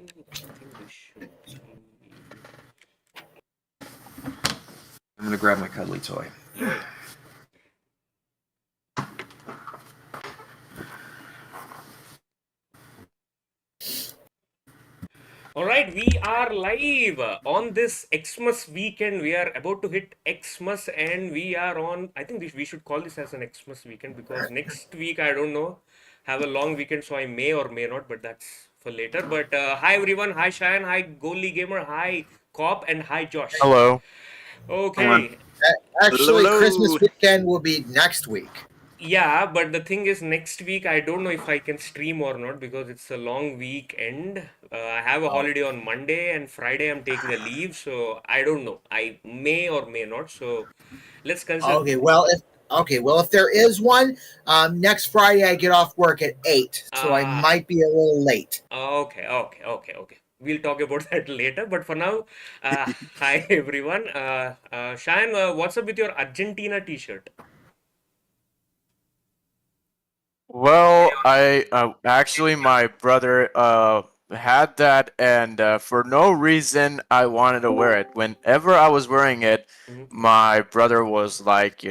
think this should be... I'm gonna grab my cuddly toy. All right, we are live on this Xmas weekend. We are about to hit Xmas, and we are on. I think we should call this as an Xmas weekend because next week I don't know, have a long weekend, so I may or may not, but that's for later. But hi everyone, hi Cheyenne, hi Goalie Gamer, hi Cop, and hi Josh. Hello. Okay. Actually, Hello. Christmas weekend will be next week. Yeah, but the thing is, next week I don't know if I can stream or not because it's a long weekend. I have a holiday on Monday and Friday I'm taking a leave, so I don't know. I may or may not. So let's consider. Well, if there is one, next Friday I get off work at 8, so I might be a little late. Okay. We'll talk about that later. But for now, hi everyone. Cheyenne, what's up with your Argentina t-shirt? Well, I actually my brother had that, and for no reason I wanted to wear it. Whenever I was wearing it, my brother was like,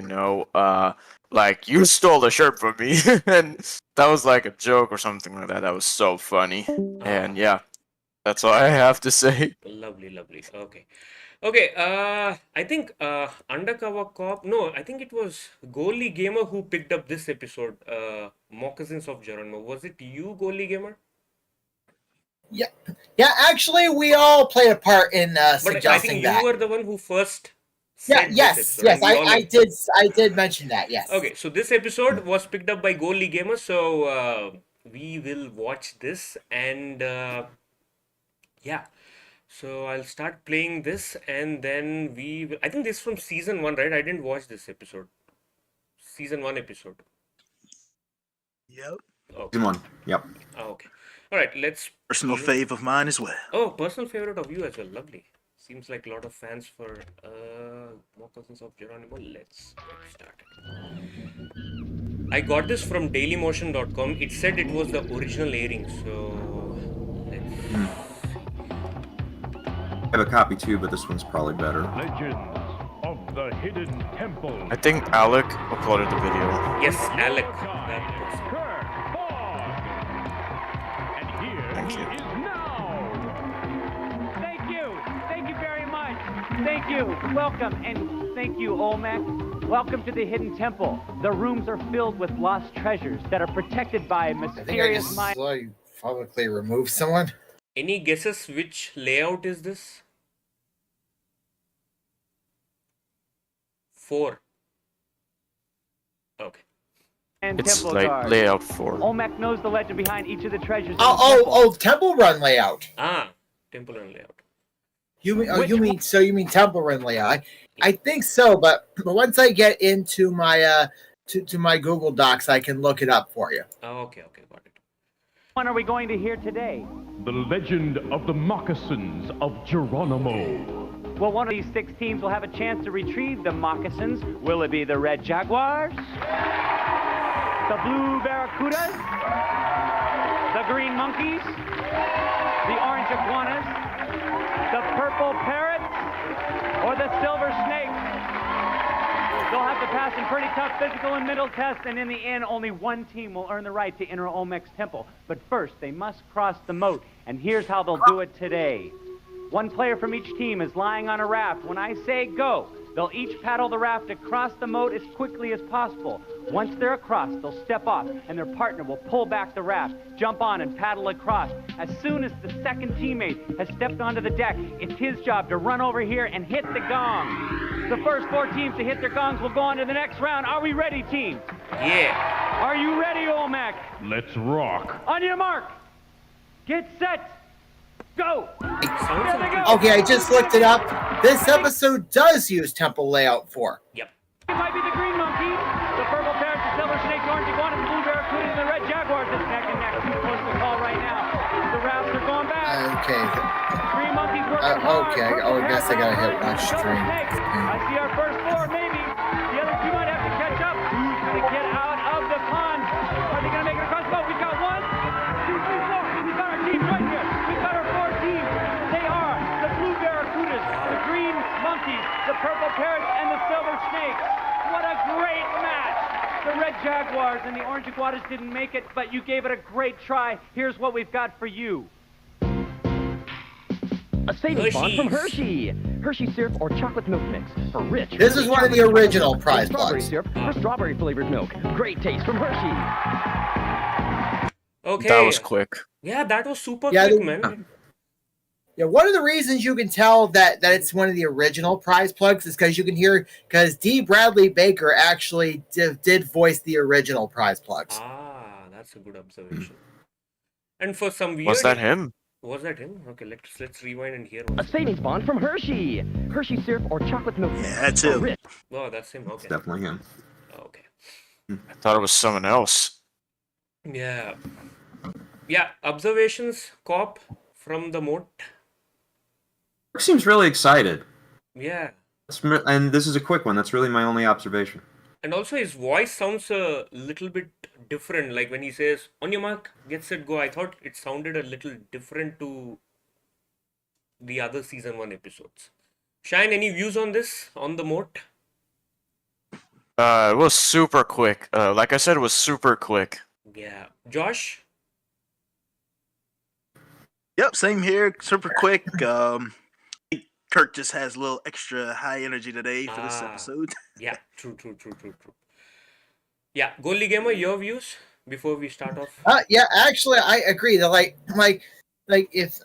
like you stole the shirt from me, and that was like a joke or something like that. That was so funny, and yeah, that's all I have to say. Lovely. Okay, I think Undercover Cop, no, I think it was Goalie Gamer who picked up this episode, Moccasins of Geronimo. Was it you, Goalie Gamer? Yeah, actually, we all played a part in suggesting but I think that. you were the one who first said yes, I did mention that, yes. Okay, so this episode was picked up by Goalie Gamer, so we will watch this and yeah. So I'll start playing this and then we will... I think this is from season 1, right? I didn't watch this episode. Season 1 episode. Yep. Okay. Season 1, yep. Okay. All right, let's... Personal fave of mine as well. Oh, personal favorite of you as well. Lovely. Seems like a lot of fans for Moccasins of Geronimo. Let's get started. I got this from dailymotion.com. It said it was the original airing, so let's... I have a copy too, but this one's probably better. Legends of the Hidden Temple. I think Alec uploaded the video. Yes, Alec. That person. And here Thank he you. is now. Thank you very much. Thank you. Welcome, and thank you, Olmec. Welcome to the Hidden Temple. The rooms are filled with lost treasures that are protected by mysterious minds. I think I just publicly removed someone. Any guesses which layout is this? 4. Okay. And It's temple like guards. layout 4. Olmec knows the legend behind each of the treasures. in the Temple temple. Run layout. Temple and layout. You mean Temple Run layout? I think so, but once I get into my to my Google Docs, I can look it up for you. Okay, got it. What are we going to hear today? The legend of the moccasins of Geronimo. Well, one of these 6 teams will have a chance to retrieve the moccasins. Will it be the Red Jaguars? The Blue Barracudas? The Green Monkeys? The Orange Iguanas? The Purple Parrots? Or the Silver Snakes? They'll have to pass some pretty tough physical and mental tests, and in the end, only one team will earn the right to enter Olmec's temple. But first, they must cross the moat, and here's how they'll do it today. One player from each team is lying on a raft. When I say go, they'll each paddle the raft across the moat as quickly as possible. Once they're across, they'll step off, and their partner will pull back the raft, jump on, and paddle across. As soon as the second teammate has stepped onto the deck, it's his job to run over here and hit the gong. The first 4 teams to hit their gongs will go on to the next round. Are we ready, team? Yeah. Are you ready, Olmec? Let's rock. On your mark. Get set. Go. Okay, I just looked it up. This episode does use Temple layout 4. Yep. It might be the Green Monkeys, the Purple Parrots, the Silver Snakes, Orange Iguanas, the Blue Barracudas, and the Red Jaguars. It's neck and neck. Too close to call right now. The rafts are going back. Okay. Green Monkeys working hard. Okay. Purple I guess I gotta hit Parrots, watch Silver stream. Snakes. I see our first 4, maybe. The other 2 might have to catch up. Who's going to get out of the pond? Are they going to make it across the boat? We've got 1, 2, 3, 4. We've got our team right here. We've got our 4 Jaguars, and the Orange Jaguars didn't make it, but you gave it a great try. Here's what we've got for you. A savings bond from Hershey's. Hershey. Hershey syrup or chocolate milk mix for rich. This is one of the original prize Strawberry plugs. syrup for strawberry flavored milk. Great taste from Hershey. Okay. That was quick. Yeah, that was super Yeah, quick, they- man. Yeah, one of the reasons you can tell that it's one of the original prize plugs is because you can hear because D. Bradley Baker actually did voice the original prize plugs. Ah, that's a good observation. And for some weird... Was that him? Was that him? Okay, let's rewind and hear. A savings bond from Hershey. Hershey syrup or chocolate milk mix. Yeah, that's for him. rich. Oh, that's him. It's Okay. definitely him. Okay. I thought it was someone else. Yeah. Yeah. Observations, cop from the moat. Rick seems really excited. Yeah. And this is a quick one. That's really my only observation. And also his voice sounds a little bit different. Like when he says, on your mark, get set, go. I thought it sounded a little different to the other season 1 episodes. Shine, any views on this? On the moat? It was super quick. Like I said, it was super quick. Yeah. Josh? Yep, same here. Super quick. Kirk just has a little extra high energy today for this Ah. episode. Yeah, true. Yeah, Goalie Gamer, your views before we start off? Yeah, actually, I agree. That like if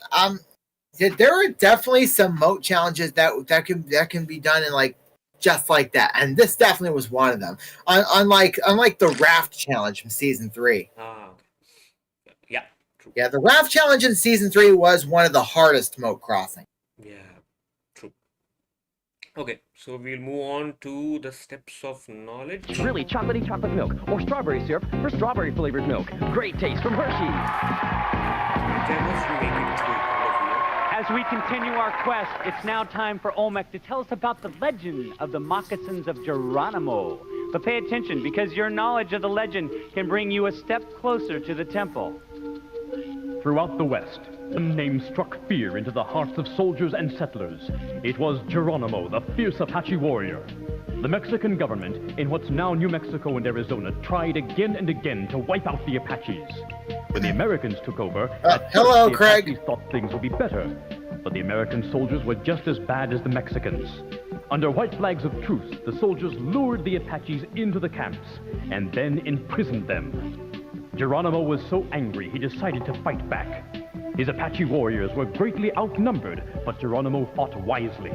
yeah, there are definitely some moat challenges that can be done in like just like that, and this definitely was one of them. Unlike the raft challenge from season 3. Ah, okay. Yeah, true. Yeah, the raft challenge in season 3 was one of the hardest moat crossing. Yeah, true. Okay, so we'll move on to the steps of knowledge. Really chocolatey chocolate milk or strawberry syrup for strawberry flavored milk. Great taste from Hershey. Jaguars will make it through kind of weird. As we continue our quest, it's now time for Olmec to tell us about the legend of the moccasins of Geronimo. But pay attention, because your knowledge of the legend can bring you a step closer to the temple. Throughout the West, one name struck fear into the hearts of soldiers and settlers. It was Geronimo, the fierce Apache warrior. The Mexican government, in what's now New Mexico and Arizona, tried again and again to wipe out the Apaches. When the Americans took over, at hello, first the Craig. Apaches thought things would be better, but the American soldiers were just as bad as the Mexicans. Under white flags of truce, the soldiers lured the Apaches into the camps and then imprisoned them. Geronimo was so angry he decided to fight back. His Apache warriors were greatly outnumbered, but Geronimo fought wisely.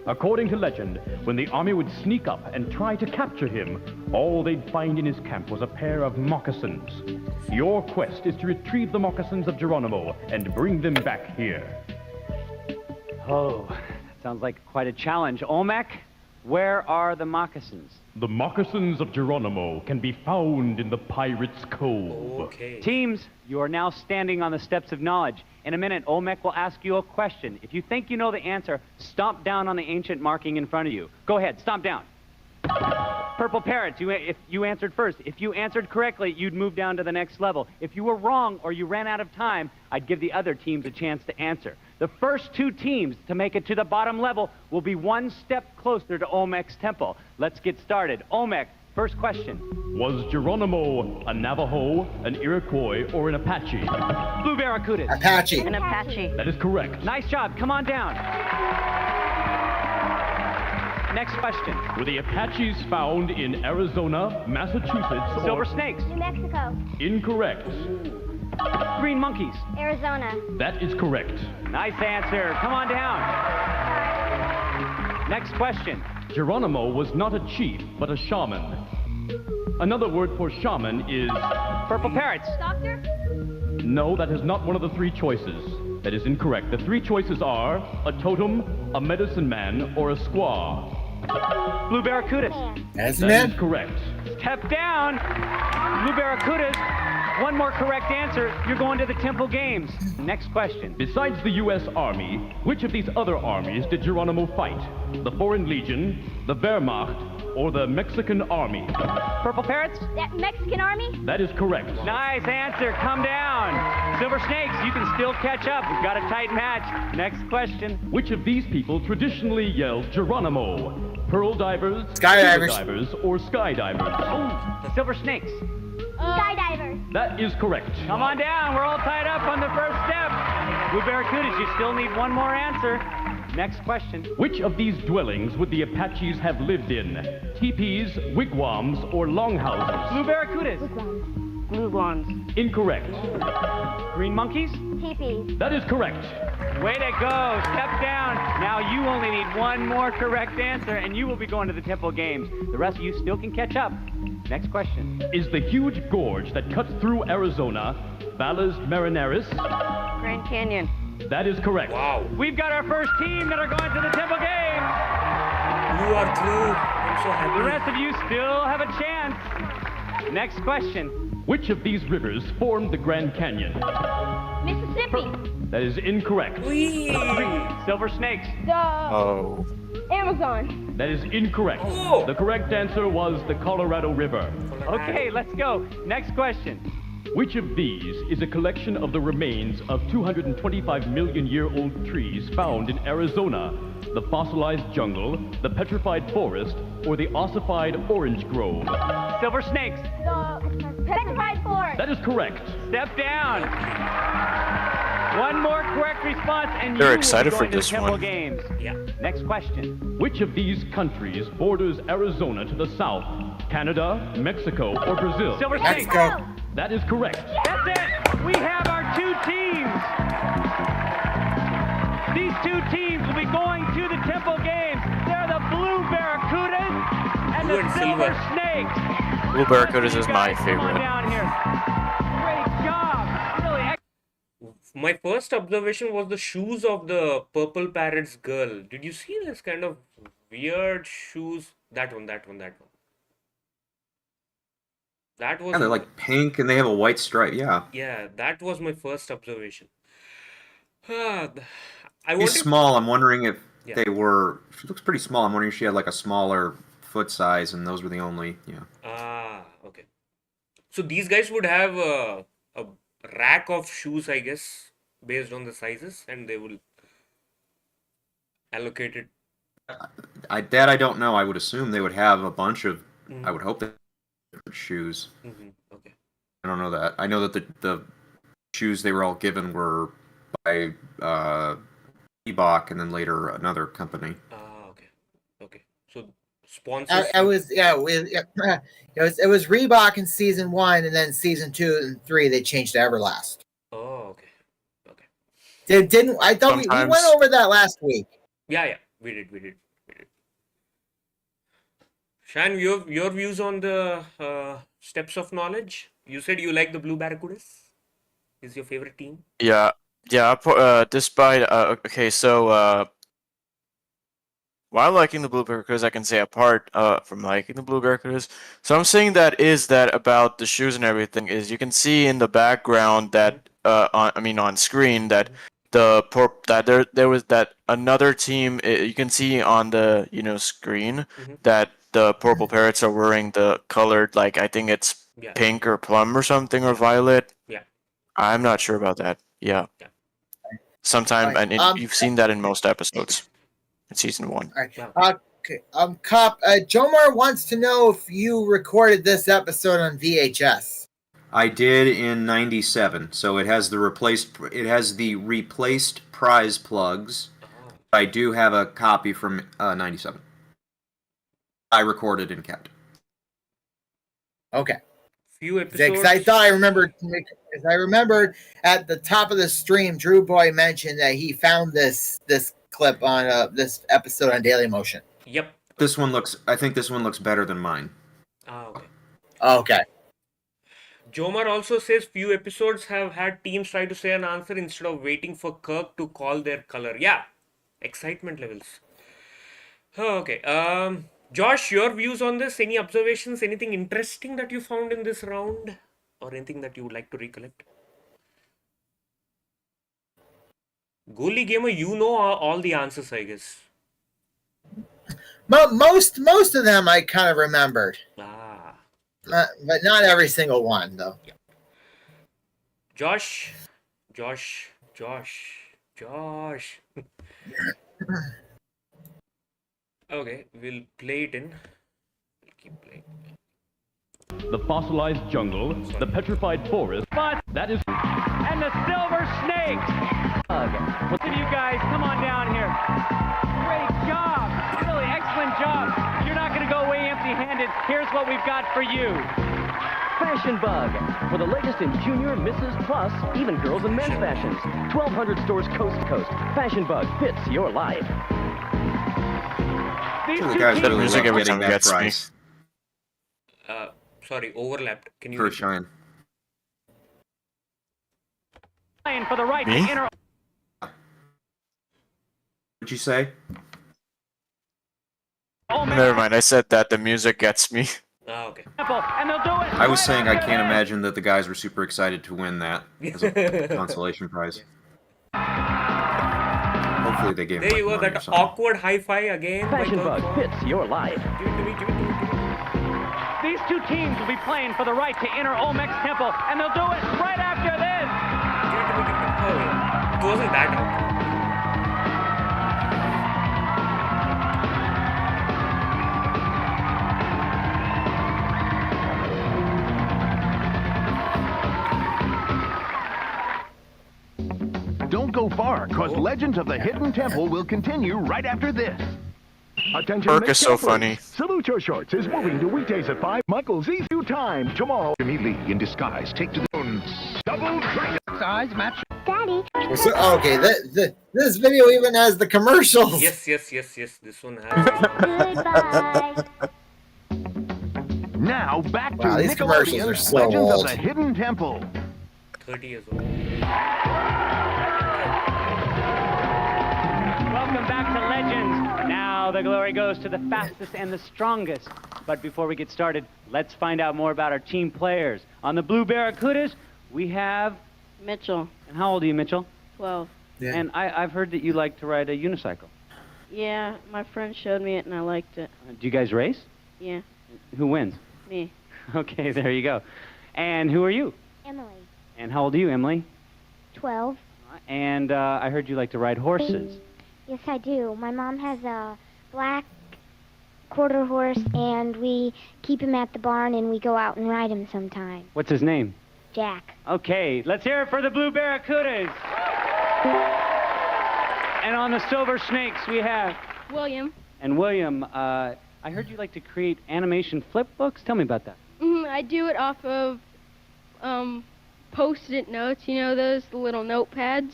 According to legend, when the army would sneak up and try to capture him, all they'd find in his camp was a pair of moccasins. Your quest is to retrieve the moccasins of Geronimo and bring them back here. Oh, that sounds like quite a challenge. Olmec, where are the moccasins? The moccasins of Geronimo can be found in the Pirate's Cove. Okay. Teams, you are now standing on the steps of knowledge. In a minute, Olmec will ask you a question. If you think you know the answer, stomp down on the ancient marking in front of you. Go ahead, stomp down. Purple Parrots, if you answered first. If you answered correctly, you'd move down to the next level. If you were wrong or you ran out of time, I'd give the other teams a chance to answer. The first 2 teams to make it to the bottom level will be one step closer to Olmec's temple. Let's get started. Olmec, first question. Was Geronimo a Navajo, an Iroquois, or an Apache? Blue Barracudas. Apache. An Apache. That is correct. Nice job. Come on down. Next question. Were the Apaches found in Arizona, Massachusetts, Silver or... Snakes. New Mexico. Incorrect. Green Monkeys. Arizona. That is correct. Nice answer. Come on down. Next question. Geronimo was not a chief, but a shaman. Another word for shaman is... Purple Parrots. Doctor? No, that is not one of the 3 choices. That is incorrect. The 3 choices are a totem, a medicine man, or a squaw. Blue Barracudas. As That man. is correct. Step down. Blue Barracudas. One more correct answer. You're going to the Temple Games. Next question. Besides the U.S. Army, which of these other armies did Geronimo fight? The Foreign Legion, the Wehrmacht, or the Mexican Army? Purple Parrots. That Mexican army? That is correct. Nice answer. Come down. Silver Snakes, you can still catch up. We've got a tight match. Next question. Which of these people traditionally yelled Geronimo? pearl divers, Skydivers. scuba divers, or skydivers? The silver snakes. Skydivers. That is correct. Come on down. We're all tied up on the first step. Blue Barracudas, you still need one more answer. Next question. Which of these dwellings would the Apaches have lived in? Teepees, wigwams, or longhouses? Blue Barracudas. Blue ones. Incorrect. Green monkeys. Teepees. That is correct. Way to go. Step down. Now you only need one more correct answer, and you will be going to the Temple Games. The rest of you still can catch up. Next question. Is the huge gorge that cuts through Arizona Valles Marineris? Grand Canyon. That is correct. Wow. We've got our first team that are going to the Temple Games. You are through. I'm so happy. The rest of you still have a chance. Next question. Which of these rivers formed the Grand Canyon? Mississippi. That is incorrect. Whee! Silver snakes. The Oh. Amazon. That is incorrect. Oh. The correct answer was the Colorado River. Okay, let's go. Next question. Which of these is a collection of the remains of 225 million year old trees found in Arizona? The fossilized jungle, the petrified forest, or the ossified orange grove? Silver snakes. The petrified forest. That is correct. Step down. One more correct response, and They're you excited will for be going this to the Temple one. Games. Yeah. Next question. Which of these countries borders Arizona to the south? Canada, Mexico, or Brazil? Silver snakes. Mexico. That is correct. That's it. We have our two teams. These two teams will be going to the Temple Games. They're the Blue Barracudas and Blue the and Silver silver. Snakes. Blue Barracudas is my Guys, come on favorite. down here. Great job. Really My first observation was the shoes of the Purple Parrot's girl. Did you see this kind of weird shoes? That one. That was Yeah, they're like pink and they have a white stripe. Yeah. yeah, that was my first observation. I She's wanted small. I'm wondering if Yeah. they were. She looks pretty small. I'm wondering if she had like a smaller foot size, and those were the only. Yeah. okay. So these guys would have a rack of shoes, I guess, based on the sizes, and they will allocate it. I don't know. I would assume they would have a bunch of. I would hope that different shoes. Okay. I don't know that. I know that the shoes they were all given were by Reebok and then later another company. Okay. Okay. So sponsors. I was it was Reebok in season 1, and then season 2 and 3 they changed to Everlast. Oh, okay. Okay. They didn't. I thought we Sometimes- went over that last week. Yeah. We did. Shan, your views on the steps of knowledge? You said you like the Blue Barracudas. Is your favorite team? Yeah. Despite okay, so while liking the Blue Barracudas, I can say apart from liking the Blue Barracudas. So I'm saying that about the shoes and everything is you can see in the background that on screen that there was that another team you can see on the screen that the Purple Parrots are wearing the colored, like I think it's Yeah. pink or plum or something or violet. Yeah. I'm not sure about that. Yeah. Yeah. Sometime, Right. and you've seen that in most episodes in season 1. All right. Wow. Okay. Cop. Jomar wants to know if you recorded this episode on VHS. I did in '97, so it has the replaced prize plugs. I do have a copy from '97. I recorded and kept. Okay. Few episodes. Because I thought I remembered at the top of the stream, Drew Boy mentioned that he found this clip on this episode on Daily Motion. Yep. I think this one looks better than mine. Okay. Okay. Jomar also says few episodes have had teams try to say an answer instead of waiting for Kirk to call their color. Yeah. Excitement levels. Okay. Josh, your views on this? Any observations? Anything interesting that you found in this round? Or anything that you would like to recollect? Goalie Gamer, you know all the answers, I guess. Most of them I kind of remembered, Ah. but not every single one though. Josh. Okay, we'll play it in. We'll keep playing. The fossilized jungle, the petrified forest. But That is and the silver snakes. Both of you guys, come on down here. Great job. Really excellent job. You're not going to go away empty-handed. Here's what we've got for you. Fashion Bug. For the latest in junior, Mrs. Plus, even girls and men's fashions. 1,200 stores coast to coast. Fashion Bug fits your life. These So the two guys teams The really music love every getting time that gets me. prize Sorry, overlapped. Can you for a repeat? shine. playing for the right Me? to enter. What'd you say? Never mind. I said that the music gets me. Ah, okay. And they'll do it. I was right saying I after can't this. imagine that the guys were super excited to win that as a consolation prize. Hopefully they gave There him you go, like money or that something. awkward hi-fi again. by Fashion Kirk Bug Ford. fits your life. Give it to me, give it to me, give it to me. These two teams will be playing for the right to enter Olmec's Temple, and they'll do it right after this. Give it to me, give it to me. Oh, yeah. It wasn't that awkward. Don't go far, cause Legends of the Hidden Temple will continue right after this. Attention, Perk is so Miss Campers. funny. Salute Your Shorts is moving to weekdays at 5. Michael's Easy Time tomorrow. Jimmy Lee in disguise take to the zone. Double Dragon. Size match. Daddy. So, okay, this video even has the commercials. Yes, yes, yes, yes. This one has. Goodbye. Now back to Wow, these commercials are Nickelodeon's so Legends old. of the Hidden Temple. 30 years old. Welcome back to Legends. Now the glory goes to the fastest and the strongest. But before we get started, let's find out more about our team players. On the Blue Barracudas, we have Mitchell, And how old are you, Mitchell? 12. Yeah. And I've heard that you like to ride a unicycle. Yeah, my friend showed me it and I liked it. Do you guys race? Yeah, Who wins? me. Okay, there you go. And who are you? Emily. And how old are you, Emily? 12. And I heard you like to ride horses. Yes, I do. My mom has a black quarter horse and we keep him at the barn and we go out and ride him sometime. What's his name? Jack. Okay, let's hear it for the Blue Barracudas. And on the Silver Snakes, we have... William. And William, I heard you like to create animation flip books. Tell me about that. I do it off of Post-it notes, you know those, the little notepads.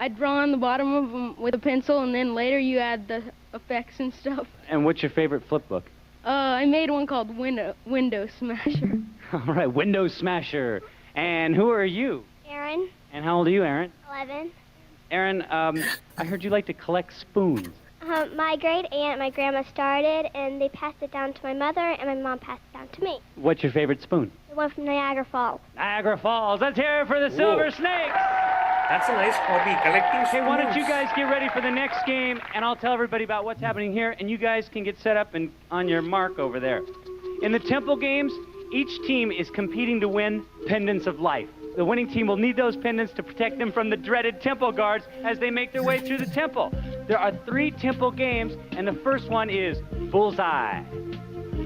I draw on the bottom of them with a pencil, and then later you add the effects and stuff. And what's your favorite flip book? I made one called Window Smasher. All right, Window Smasher. And who are you? Aaron, And how old are you, Aaron? 11. Aaron, I heard you like to collect spoons. My great aunt, my grandma started, and they passed it down to my mother, and my mom passed it down to me. What's your favorite spoon? The one from Niagara Falls. Niagara Falls. Let's hear it for the Silver Snakes. That's a nice hobby, collecting spoons. Hey, why don't you guys get ready for the next game, and I'll tell everybody about what's happening here, and you guys can get set up and on your mark over there. In the Temple Games, each team is competing to win pendants of life. The winning team will need those pendants to protect them from the dreaded temple guards as they make their way through the temple. There are 3 temple games, and the first one is Bullseye.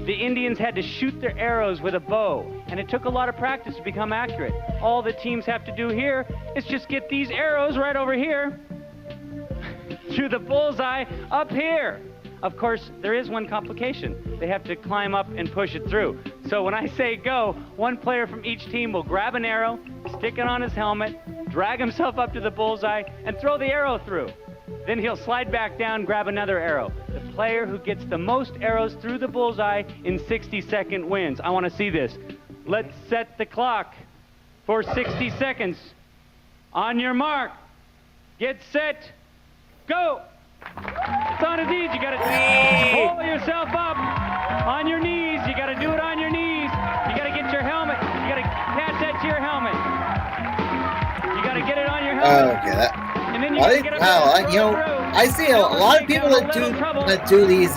The Indians had to shoot their arrows with a bow, and it took a lot of practice to become accurate. All the teams have to do here is just get these arrows right over here to the bullseye up here. Of course, there is one complication. They have to climb up and push it through. So when I say go, one player from each team will grab an arrow, stick it on his helmet, drag himself up to the bullseye, and throw the arrow through. Then he'll slide back down, grab another arrow. The player who gets the most arrows through the bullseye in 60 seconds wins. I want to see this. Let's set the clock for 60 seconds. On your mark, get set, go! It's on his knees. You got to pull yourself up on your knees. You got to do it on your knees. You got to get your helmet. You got to attach that to your helmet. You got to get it on your helmet. Okay, that. And then you got to get up there and throw it through. I see a lot of people that do these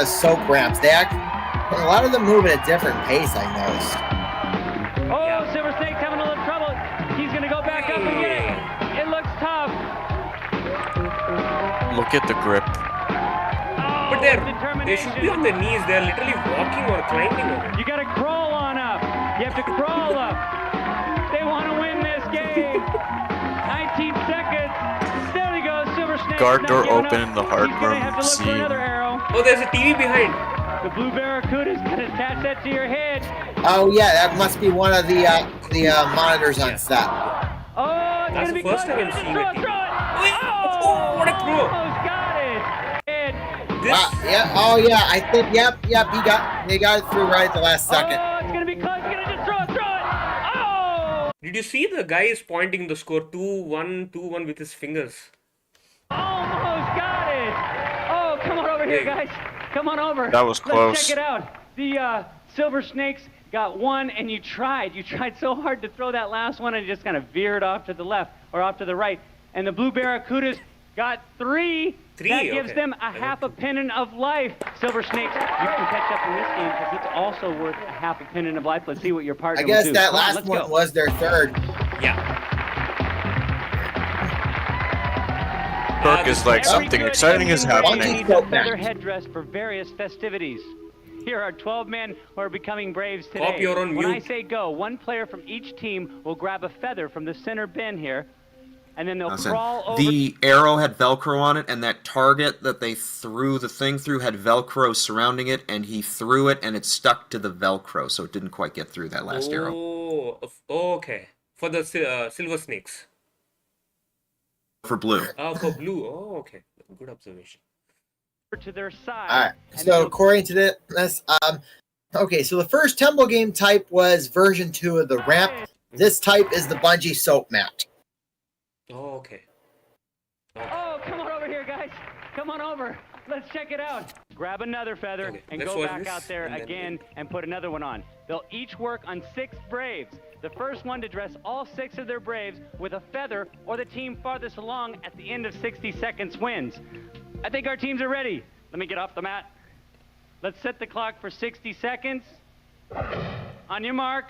soap ramps. They act, a lot of them move at a different pace. I noticed. Oh, Silver Snake's having a little trouble. He's going to go back up and get it. It looks tough. Look at the grip. Oh, But they should be on their knees. They're literally walking or climbing on it. You gotta crawl on up. You have to crawl up. They want to win this game. 19 seconds. There he goes. Silver Snake. Guard door not giving open up. in the hard He's gonna room. have to look for See. another arrow. Oh, there's a TV behind. The blue barracuda's gonna attach that to your head. Oh yeah, that must be one of the monitors on set. Oh, it's That's gonna the be first close. time I'm seeing Throw it. it, throw it. Oh, what a throw. Almost got it. And This, Yeah. Oh yeah. I think. Yep. They got it through right at the last second. oh, it's gonna be close. It's gonna just throw it. Oh! did you see the guy is pointing the score 2-1, 2-1 with his fingers? Almost got it. Oh, come on over here, guys. Come on over. That was close. Let's check it out. The Silver Snakes got one, and you tried so hard to throw that last one, and it just kind of veered off to the left or off to the right. And the Blue Barracudas got three. That gives them a half a pennant of life. Silver Snakes, you can catch up in this game because it's also worth a half a pennant of life. Let's see what your partner I guess will do. that Come on, last let's one go. was their third. Yeah. Perk is like Every something good exciting is Indian happening. needs a feather headdress for various festivities. Here are 12 men who are becoming Braves today. Copy your own When I mute. say go, one player from each team will grab a feather from the center bin here, and then they'll Listen, crawl over. the arrow had Velcro on it, and that target that they threw the thing through had Velcro surrounding it, and he threw it, and it stuck to the Velcro, so it didn't quite get through that last arrow. Oh, okay. For the Silver Snakes. For blue. For blue. Oh, okay. Good observation. to their side. All right. and So they'll- according to this, okay. So the first Temple game type was version 2 of the ramp. This type is the bungee soap mat. Oh, okay. Oh, come on over here, guys. Come on over. Let's check it out. Grab another feather Okay, and let's go watch back this, out there and then- again and put another one on. They'll each work on 6 Braves. The first one to dress all 6 of their Braves with a feather, or the team farthest along at the end of 60 seconds wins. I think our teams are ready. Let me get off the mat. Let's set the clock for 60 seconds. On your mark,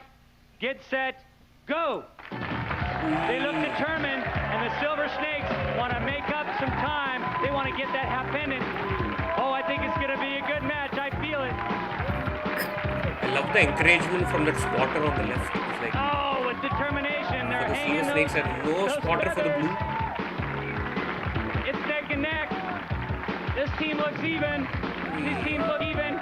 get set, go. They look determined, and the Silver Snakes want to make up some time. They want to get that half pendant. Oh, I think it's going to be a good match. I feel it. I love the encouragement from that spotter on the left. It's like Oh, with determination, they're the hanging Silver those, Snakes had no those spotter for the feathers. blue. It's neck and neck. This team looks even. These teams look even.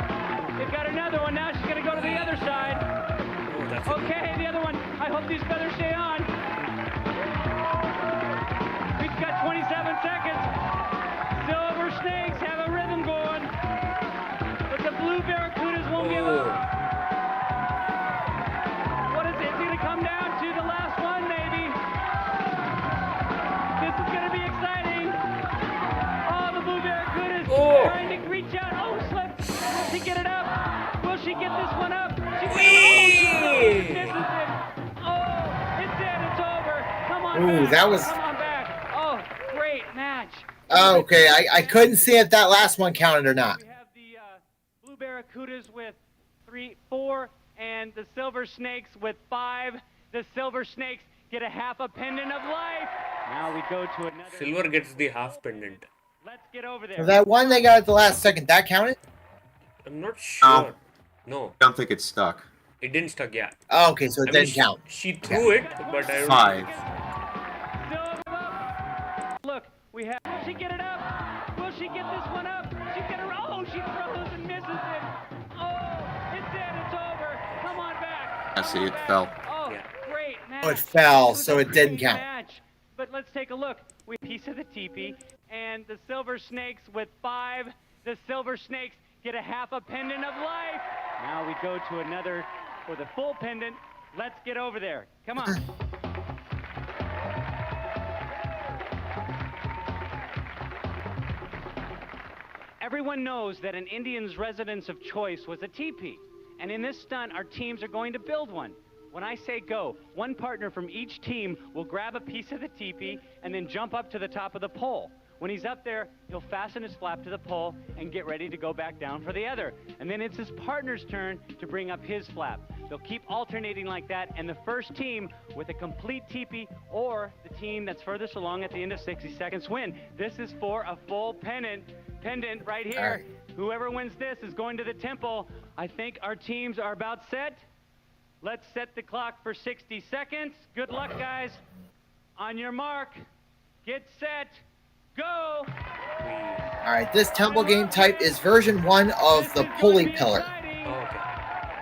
They've got another one. Now she's going to go to the other side. Oh, that's it. Okay, the other one. I hope these feathers stay on. We've got 27 seconds. Silver Snakes have a rhythm going. But the Blue Barracudas won't give up. What is it? It's going to come down to the last one, maybe. This is going to be exciting. Oh, the Blue Barracudas trying to reach out. Oh, slip. Will she get it up? Will she get this one up? She misses it. Oh, it's it. It's over. Come on Ooh, back. that was- Come on back. Oh, great match. Okay, I couldn't see if that last one counted or not. We have the Blue Barracudas with 4, and the Silver Snakes with 5. The Silver Snakes get a half a pendant of life. Now we go to another. Silver gets the half pendant. Let's get over there. That one they got at the last second, that counted? I'm not sure. No, I don't think it's stuck. it didn't stuck. Yeah. Oh, okay, so it I mean, didn't count. She threw it, but I don't. 5. Silver up. Look, we have. Will she get it up? Will she get this one up? She's gonna. Oh, she throws and misses it. Oh, it's it. It's over. Come on back. I see, it fell. Oh, Yeah. great match. Oh, it fell, This was so a it didn't great count. match. But let's take a look. We piece of the teepee, and the Silver Snakes with 5. The Silver Snakes get a half a pendant of life. Now we go to another for the full pendant. Let's get over there. Come on. Everyone knows that an Indian's residence of choice was a teepee. And in this stunt, our teams are going to build one. When I say go, one partner from each team will grab a piece of the teepee and then jump up to the top of the pole. When he's up there, he'll fasten his flap to the pole and get ready to go back down for the other. And then it's his partner's turn to bring up his flap. They'll keep alternating like that, and the first team with a complete teepee or the team that's furthest along at the end of 60 seconds win. This is for a full pendant right here. Whoever wins this is going to the temple. I think our teams are about set. Let's set the clock for 60 seconds. Good luck, guys. On your mark, get set, go! All right, this temple game type is version 1 of the pulley pillar. Okay.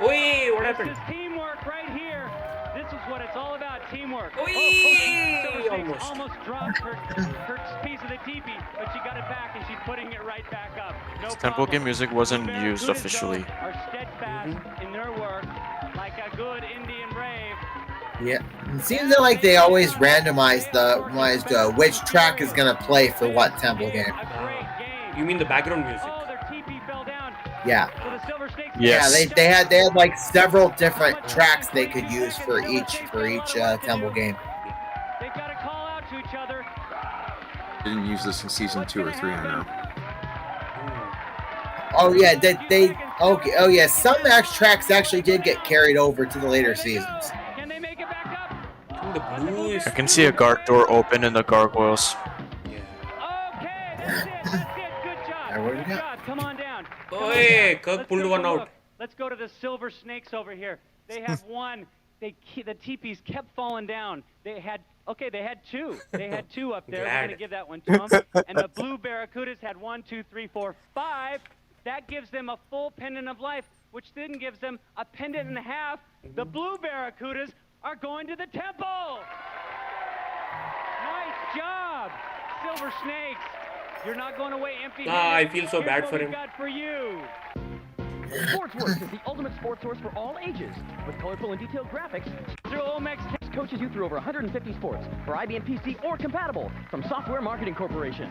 Oi, what happened? This is teamwork right here. This is what it's all about, teamwork. Oi! Silver Snakes almost dropped her piece of the teepee, but she got it back and she's putting it right back up. No This temple game music wasn't used Barracudas, officially. though, are steadfast in their work, like a good Indian brave. Yeah, it seems like they always randomize which track is gonna play for what temple game. You mean the background music? Oh, their teepee fell down. Yeah. So the Silver Snakes. Yes. Yeah, they had like several different tracks they could use for each temple game. They've got to call out to each other. Didn't use this in season 2 or 3, I know. Oh yeah, oh yeah, some tracks actually did get carried over to the later seasons. Can they make it back up? The blue is. I can see a guard door open in the gargoyles. Okay, that's it. Good job. Where we Good go? job. Come on down. Oh, hey, Kirk pulled one out. Let's go to the Silver Snakes over here. They have one. The teepees kept falling down. They had two. They had two up there. We're Glad. gonna give that one to them. And the Blue Barracudas had 1, 2, 3, 4, 5. That gives them a full pendant of life, which then gives them a pendant and a half. The Blue Barracudas are going to the temple. Nice job, Silver Snakes. You're not going away empty-handed. I feel so Here's bad what for we've him. got for you. Sportsworks is the ultimate sports source for all ages. With colorful and detailed graphics, Through Olmex coaches you through over 150 sports for IBM PC or compatible from Software Marketing Corporation.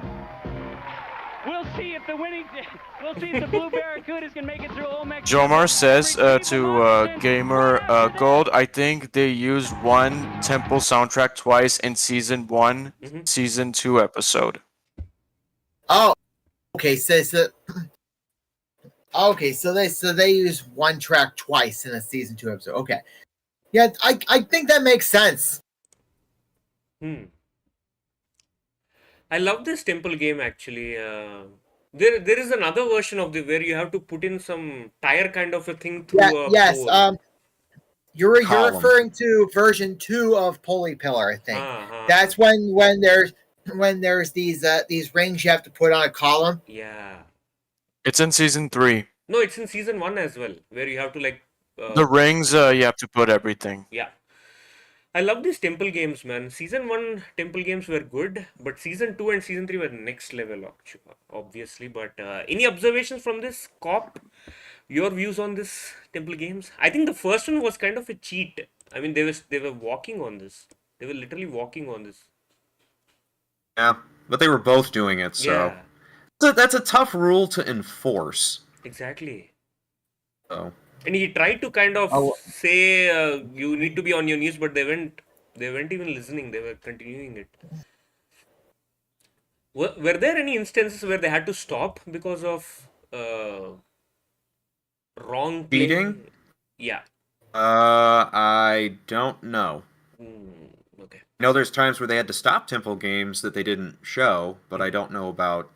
We'll see if the Blue Barracudas can make it through Olmex. Jomar says to Gamer Gold, I think they used one temple soundtrack twice in season 1, season 2 episode. Oh, okay. So they use one track twice in a season 2 episode. Okay, yeah, I think that makes sense. I love this temple game actually. There is another version of the where you have to put in some tire kind of a thing through a pole. You're Column. referring to version 2 of Pulley Pillar, I think. That's when there's these rings you have to put on a column. Yeah. It's in season 3. No, it's in season 1 as well, where you have to like. The rings, you have to put everything. Yeah. I love these temple games, man. Season 1 temple games were good, but season 2 and season 3 were next level, obviously. But any observations from this, Cop? Your views on this temple games? I think the first one was kind of a cheat. I mean, they were walking on this. They were literally walking on this. Yeah, but they were both doing it, so Yeah. that's a tough rule to enforce. Exactly. So And he tried to kind of say you need to be on your knees, but they weren't even listening. They were continuing it. Were there any instances where they had to stop because of wrong Beating? playing? Yeah. I don't know. Okay. I know there's times where they had to stop temple games that they didn't show, but I don't know about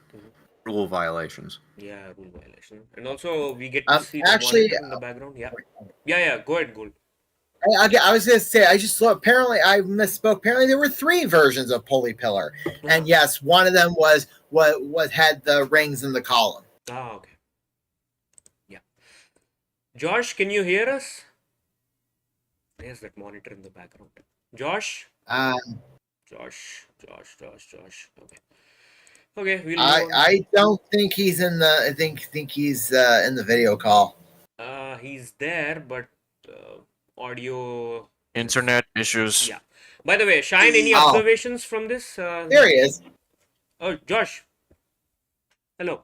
rule violations. Yeah, rule violation. And also we get to see actually, the monitor in the background. Yeah. Yeah. Go ahead, Gold. I was gonna say I just saw. Apparently, I misspoke. Apparently, there were 3 versions of Pulley Pillar, and yes, one of them was what had the rings in the column. Ah, okay. Yeah. Josh, can you hear us? There's that monitor in the background. Josh? Josh. Okay. Okay, we'll I don't think he's in the. I think he's in the video call. He's there, but audio. Internet issues. Yeah. By the way, Shine, any observations from this? There he is. Oh, Josh. Hello.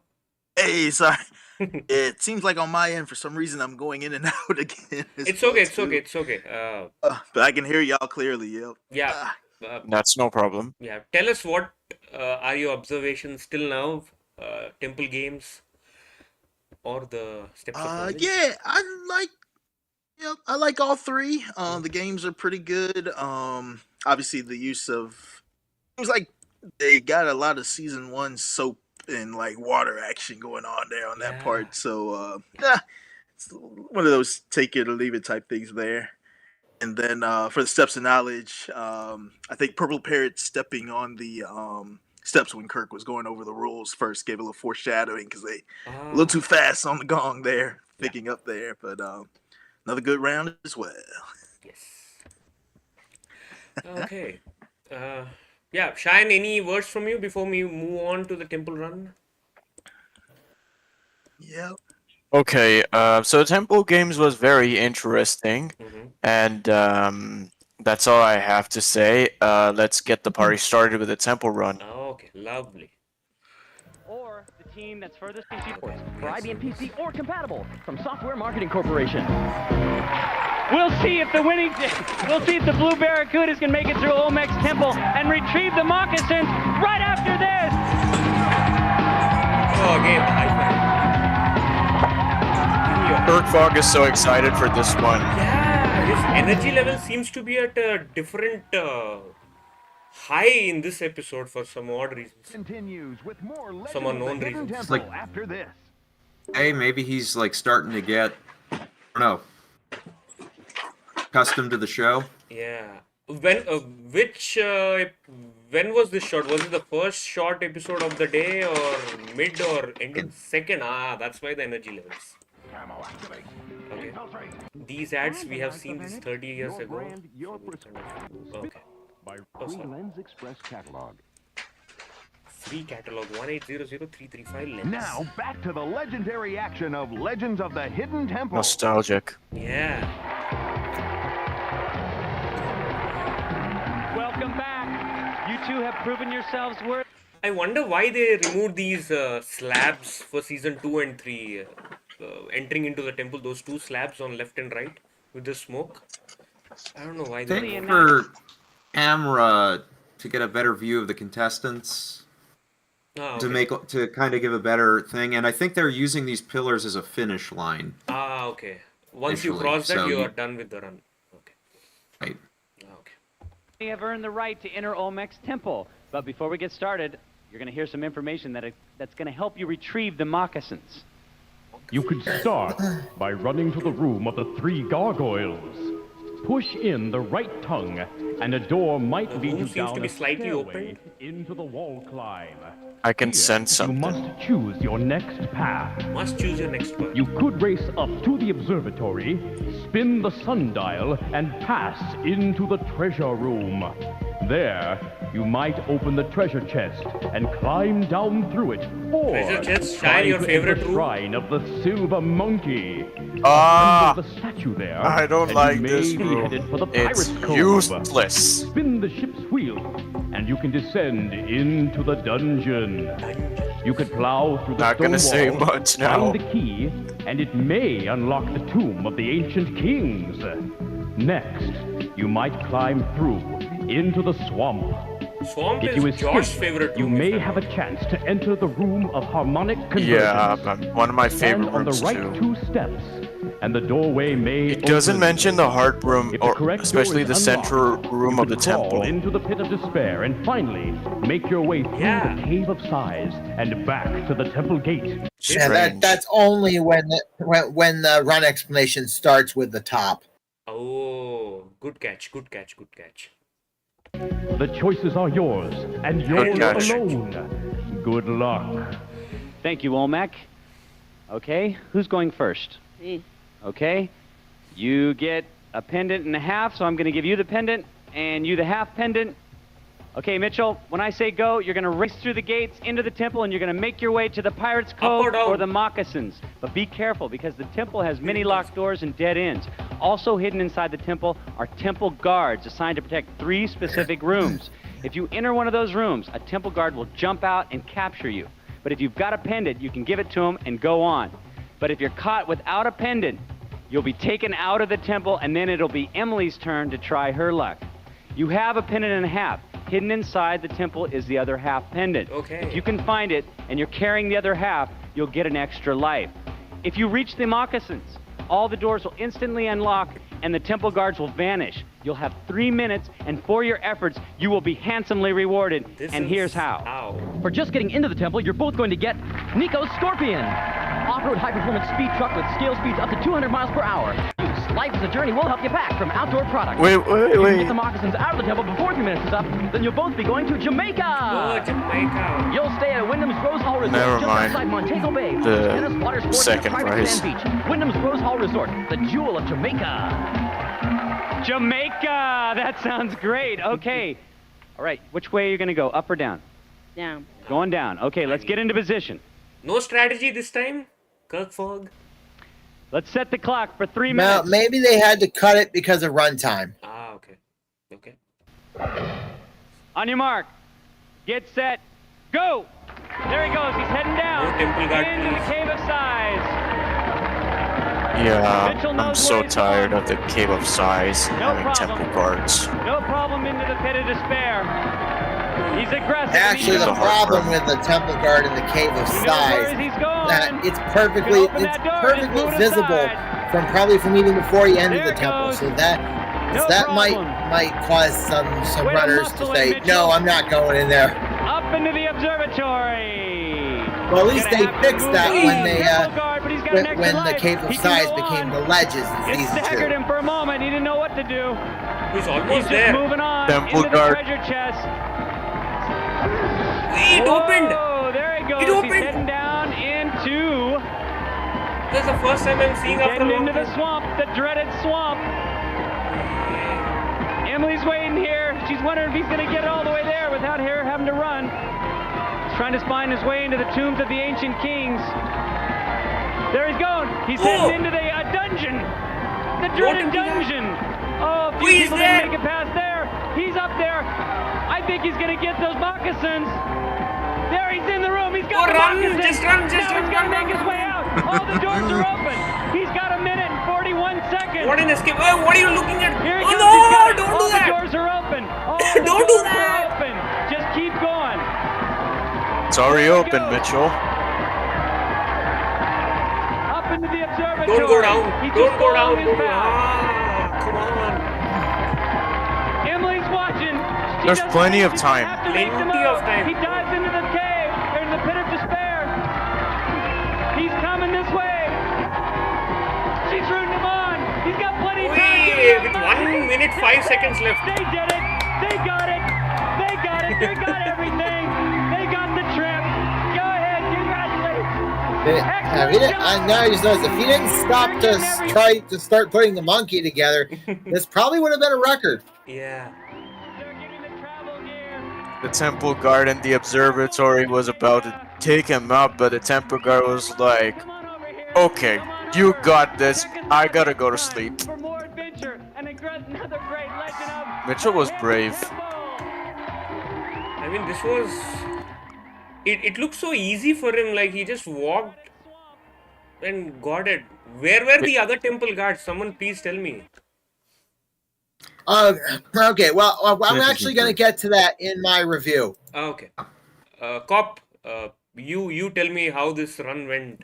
Hey, sorry. It seems like on my end, for some reason, I'm going in and out again. It's okay. But I can hear y'all clearly. Yep. Yeah. That's no problem. Yeah. Tell us what are your observations till now? Temple games or the steps of knowledge? Yeah, I like all 3. The games are pretty good. Obviously the use of seems like they got a lot of season 1 soap and like water action going on there on that part. So it's one of those take it or leave it type things there. And then for the steps of knowledge, I think Purple Parrot stepping on the steps when Kirk was going over the rules first gave a little foreshadowing because they a little too fast on the gong there, picking up there. But another good round as well. Yes. Okay. Yeah, Shine, any words from you before we move on to the temple run? Yep. Okay, so the Temple Games was very interesting, and that's all I have to say. Let's get the party started with the Temple Run. Okay, lovely. Or the team that's furthest from keyboards for IBM PC or compatible from Software Marketing Corporation. We'll see if the Blue Barracudas can make it through Olmec's temple and retrieve the moccasins right after this. Oh, again, Kirk Fogg is so excited for this one. Yeah, his energy level seems to be at a different high in this episode for some odd reasons. Continues with more Some unknown reasons. It's like- after this. Hey, maybe he's like starting to get, I don't know, accustomed to the show. Yeah. When was this shot? Was it the first short episode of the day or mid or ending? Second. That's why the energy levels. Okay. These ads we have seen this 30 years ago. Okay. Lens Express catalog. Free catalog 1800335 lens. Now back to the legendary action of Legends of the Hidden Temple. Nostalgic. Yeah. Welcome back. You two have proven yourselves worthy. I wonder why they removed these slabs for season 2 and 3. Entering into the temple, those two slabs on left and right with the smoke. I don't know why I they think for camera to get a better view of the contestants. To kind of give a better thing, and I think they're using these pillars as a finish line. Okay. Once you Visually, cross that, so you you- are done with the run. Okay. Right. Okay. You have earned the right to enter Olmec's temple. But before we get started, you're going to hear some information that's going to help you retrieve the moccasins. You could start by running to the room of the three gargoyles. Push in the right tongue, and a door might lead you seems down to be a slightly stairway open. into the wall climb. I can sense You something. must choose your next path. Must choose your next one. You could race up to the observatory, spin the sundial, and pass into the treasure room. There, you might open the treasure chest and climb down through it. Or Treasure chest, try Shine, your to favorite enter the room? shrine of the silver monkey. Ah, Assemble the statue there. I don't and like you may this be room. headed for the It's Pirate's Cove. useless. Spin the ship's wheel, and you can descend into the dungeon. You could plow through the Not gonna stone say wall, much now. find the key, and it may unlock the tomb of the ancient kings. Next, you might climb through into the swamp. Swamp If you is Josh's escape, favorite you room. may have a chance to enter the room of harmonic convergence. Yeah, one of my Stand favorite on the rooms right too. 2 steps, and the doorway may It doesn't open. mention the heart room, If the or correct door especially is the unlocked, central room you of the could crawl temple. into the pit of despair, and finally make your way through Yeah. the cave of sighs and back to the temple gate. Yeah, Strange. that's only when the run explanation starts with the top. Oh, good catch, good catch, good catch. The choices are yours, and yours catch. alone. Good luck. Thank you, Olmec. Okay, who's going first? Me. Okay, you get a pendant and a half, so I'm going to give you the pendant and you the half pendant. Okay, Mitchell, when I say go, you're going to race through the gates into the temple, and you're going to make your way to the Pirate's Cove or down? or the moccasins. But be careful, because the temple has many locked doors and dead ends. Also hidden inside the temple are temple guards assigned to protect 3 specific rooms. If you enter one of those rooms, a temple guard will jump out and capture you. But if you've got a pendant, you can give it to him and go on. But if you're caught without a pendant, you'll be taken out of the temple, and then it'll be Emily's turn to try her luck. You have a pendant and a half. Hidden inside the temple is the other half pendant. Okay. If you can find it and you're carrying the other half, you'll get an extra life. If you reach the moccasins, all the doors will instantly unlock and the temple guards will vanish. You'll have 3 minutes, and for your efforts, you will be handsomely rewarded. And here's how. For just getting into the temple, you're both going to get Nico's Scorpion, off-road high-performance speed truck with scale speeds up to 200 miles per hour. Life is a Journey will help you pack from outdoor products. Wait. If you can get the moccasins out of the temple before 3 minutes is up, then you'll both be going to Jamaica. Oh, Jamaica. You'll stay at Wyndham's Rose Hall Resort Never just mind. outside Montego Bay. The Tennis, water sports, and a second private prize. sand beach. Wyndham's Rose Hall Resort, the jewel of Jamaica. Jamaica! That sounds great. Okay. All right, which way are you going to go, up or down? Down. Going down. Okay, let's get into position. No strategy this time, Kirkfog. Let's set the clock for 3 Now, minutes. maybe they had to cut it because of runtime. Ah, okay. Okay. On your mark. Get set. Go! There he goes. He's heading down. No temple guard, into the please. Cave of Sighs. Yeah, Mitchell I'm knows so where he's tired going. of the Cave of Sighs and No having problem. temple guards. No problem into the pit of despair. He's aggressive. Actually, He the knows problem with the temple guard in the Cave of where Sighs he's going. that it's You perfectly can open that door, just perfectly move it visible aside. from even before you enter There the it temple. goes. So that No that problem. might cause some Way to runners to muscle say, it, no, Mitchell. I'm not going in there. Up into the observatory. Well, at least Gonna they have to fixed move that the when they temple guard, but he's got an extra when the life. Cave of He can Sighs go became on. the Ledges in It season staggered 2. him for a moment. He didn't know what to do. He's He's almost just there. moving on Temple into guard. the treasure chest. It opened. Oh, there he goes. It He's opened. heading down into. This is the first time I'm seeing after a Getting long into the time. swamp, the dreaded swamp. Emily's waiting here. She's wondering if he's going to get all the way there without her having to run. He's trying to find his way into the tombs of the ancient kings. There he's going. He's heading into the dungeon. The dreaded dungeon. Oh, a few He's people there. didn't make it past there. He's up there. I think he's going to get those moccasins. There, he's in the room. He's got Oh, the run. moccasins. Just run, just now run, he's got to run, make his way out. All the doors are open. He's got a minute and 41 seconds. What an escape. Oh, what are you looking at? Here he Oh, goes. no, He's got it. don't All do the that. doors are open. All the Don't do doors that. are open. Just keep going. It's already There we open, go. Mitchell. Up into the observatory. Don't go down. He's Don't just go following down. his Don't go path. down. Come on. Emily's watching. She There's doesn't plenty think of she's time. gonna have to make the Plenty move. of time. He dives into the cave, or the pit of despair. He's coming this way. She's rooting him on. He's got plenty of time. Wait, with 1 minute 5 seconds left. They did it. They got it. They got it. They got everything. They got the trip. Go ahead. Congratulations. I just noticed if he didn't stop to try to start putting the monkey together, this probably would have been a record. Yeah. They're getting the travel gear. The temple guard in the observatory was about to take him up, but the temple guard was like, Come on over here. okay, Come on you over. got this. 30 seconds I gotta go to left sleep. For more adventure and another great legend of Mitchell was brave. I mean, this was. It looked so easy for him. Like he just walked and got it. Where were the other temple guards? Someone please tell me. Okay, well, I'm actually going to get to that in my review. Okay. Cop, you tell me how this run went.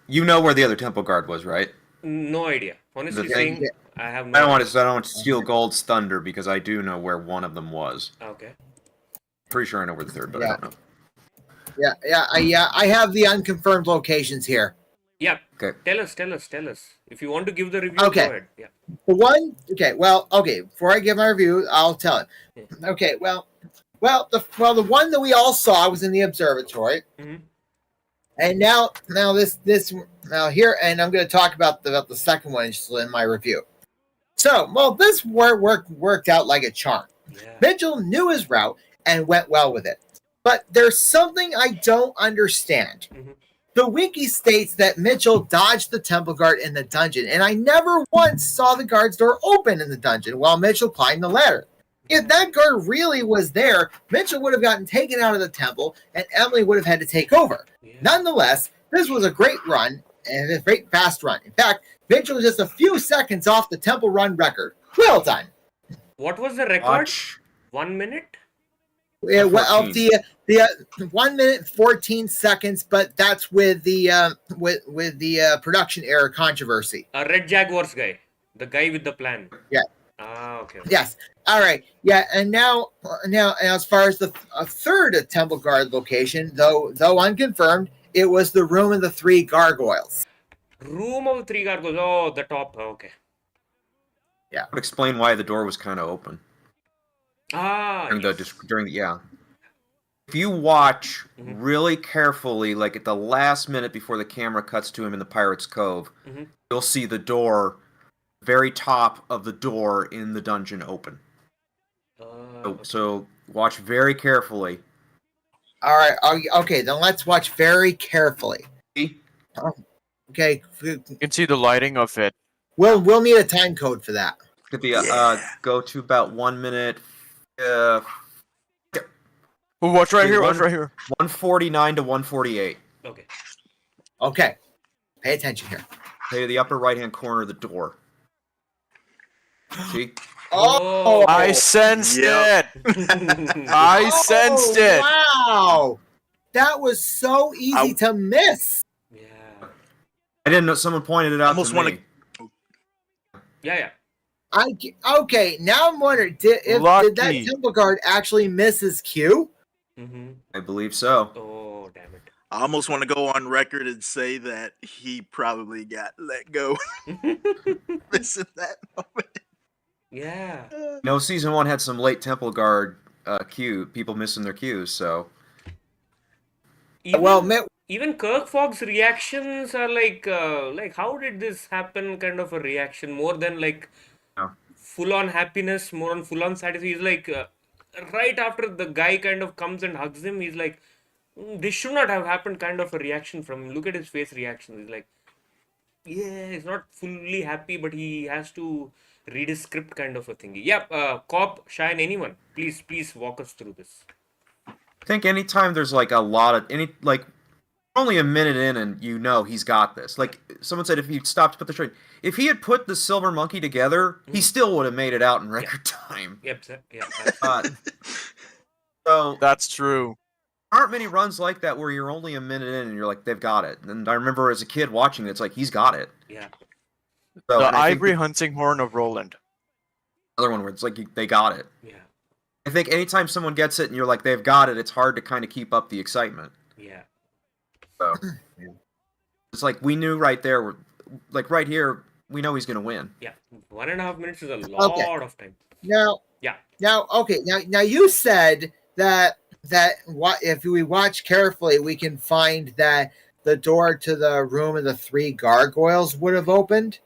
You know where the other temple guard was, right? No idea. Honestly The thing- saying, I have I no. don't want to steal Gold's thunder because I do know where one of them was. Okay. Pretty sure I know where the third, but I don't know. I have the unconfirmed locations here. Yeah. Okay. Tell us. If you want to give the review, Okay. go ahead. Yeah. The one, before I give my review, I'll tell it. Okay, the one that we all saw was in the observatory. Mhm. And now here, and I'm going to talk about the second one in my review. So, this worked out like a charm. Yeah. Mitchell knew his route and went well with it. But there's something I don't understand. Mhm. The wiki states that Mitchell dodged the temple guard in the dungeon, and I never once saw the guard's door open in the dungeon while Mitchell climbed the ladder. If that guard really was there, Mitchell would have gotten taken out of the temple, and Emily would have had to take over. Yeah. Nonetheless, this was a great run, and a great fast run. In fact, Mitchell was just a few seconds off the temple run record. Well done. What was the record? Watch. 1 minute? Yeah, well, 14. the 1 minute 14 seconds, but that's with the production error controversy. Red Jaguars guy, the guy with the plan. Yeah. Okay. Yes. All right. Yeah. And now, as far as the third Temple Guard location, though unconfirmed, it was the room of the 3 gargoyles. Room of 3 gargoyles. Oh, the top. Okay. Yeah. Would explain why the door was kind of open. During the yeah. If you watch really carefully, like at the last minute before the camera cuts to him in the Pirate's Cove, you'll see the door, very top of the door in the dungeon open. So watch very carefully. All right. Okay. Then let's watch very carefully. Okay. You can see the lighting of it. We'll need a time code for that. Could be go to about 1 minute. Watch right here. Watch right here. 149 to 148. Okay. Okay. Pay attention here. Okay, the upper right hand corner of the door. See? Oh, I sensed it. I sensed it. Wow. That was so easy to miss. Yeah. I didn't know. Someone pointed it out to me. Yeah. Okay, now I'm wondering, did that Temple Guard actually miss his cue? I believe so. Oh, damn it. I almost want to go on record and say that he probably got let go. Missing that moment. Yeah. No, season 1 had some late Temple Guard people missing their cues, so. Even Kirk Fogg's reactions are like how did this happen kind of a reaction, more than like full-on happiness, more on full-on satisfaction. He's like, right after the guy kind of comes and hugs him, he's like, this should not have happened kind of a reaction from him. Look at his face reaction. He's like, yeah, he's not fully happy, but he has to read his script kind of a thing. Yeah, Cop, Shine, anyone, please walk us through this. I think anytime there's like a lot of only a minute in and you know he's got this. Like someone said, if he stopped to put the train, if he had put the Silver Monkey together, he still would have made it out in record time. Yep. Yeah. So that's true. There aren't many runs like that where you're only a minute in and you're like, they've got it. And I remember as a kid watching it, it's like, he's got it. Yeah. So, the Ivory Hunting Horn of Roland. Another one where it's like, they got it. Yeah. I think anytime someone gets it and you're like, they've got it, it's hard to kind of keep up the excitement. Yeah. So, it's like, we knew right there, like right here, we know he's going to win. Yeah. 1.5 minutes is a lot of time. Now, Now you said that if we watch carefully, we can find that the door to the room of the 3 gargoyles would have opened.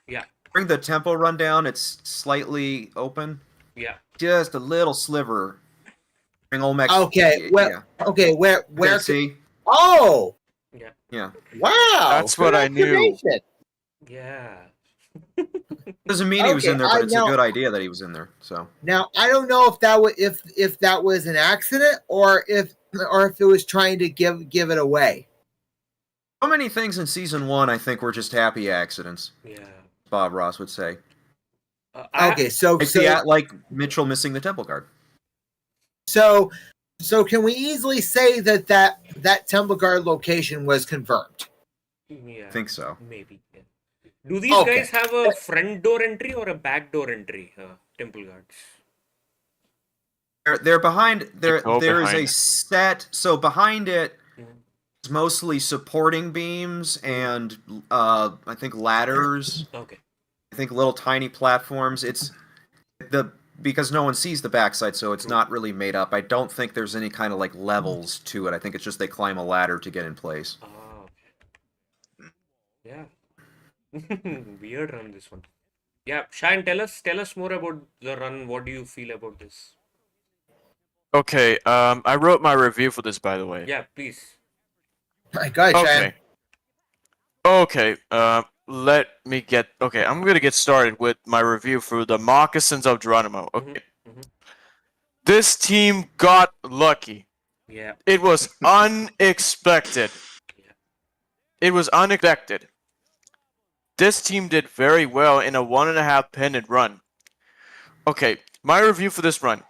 Yeah. During the tempo rundown, it's slightly open. Yeah. Just a little sliver. During Olmec. Okay. Well. Yeah. Okay. Where? See? Oh. Yeah. Yeah. Wow. That's what I knew. Yeah. Doesn't mean he was in there, but it's a good idea that he was in there. So now I don't know if that was if that was an accident or if it was trying to give it away. So many things in season 1, I think, were just happy accidents. Yeah. Bob Ross would say. Okay, so like Mitchell missing the Temple Guard. So can we easily say that Temple Guard location was confirmed? Yeah. I think so. Maybe. Yeah. Do these guys have a front door entry or a back door entry? Temple Guards. They're behind. There is behind. a set. So behind it, it's mostly supporting beams and I think ladders. Okay. I think little tiny platforms. It's because no one sees the backside, so it's not really made up. I don't think there's any kind of like levels to it. I think it's just they climb a ladder to get in place. Oh, okay. Yeah. Weird run, this one. Yeah, Shine, tell us more about the run. What do you feel about this? Okay, I wrote my review for this, by the way. Yeah, please. My God, Shine. Okay, let me get... Okay, I'm gonna get started with my review for the Moccasins of Geronimo. Okay. This team got lucky. Yeah. It was unexpected. It was unexpected. This team did very well in a 1.5 pennant run. Okay, my review for this run.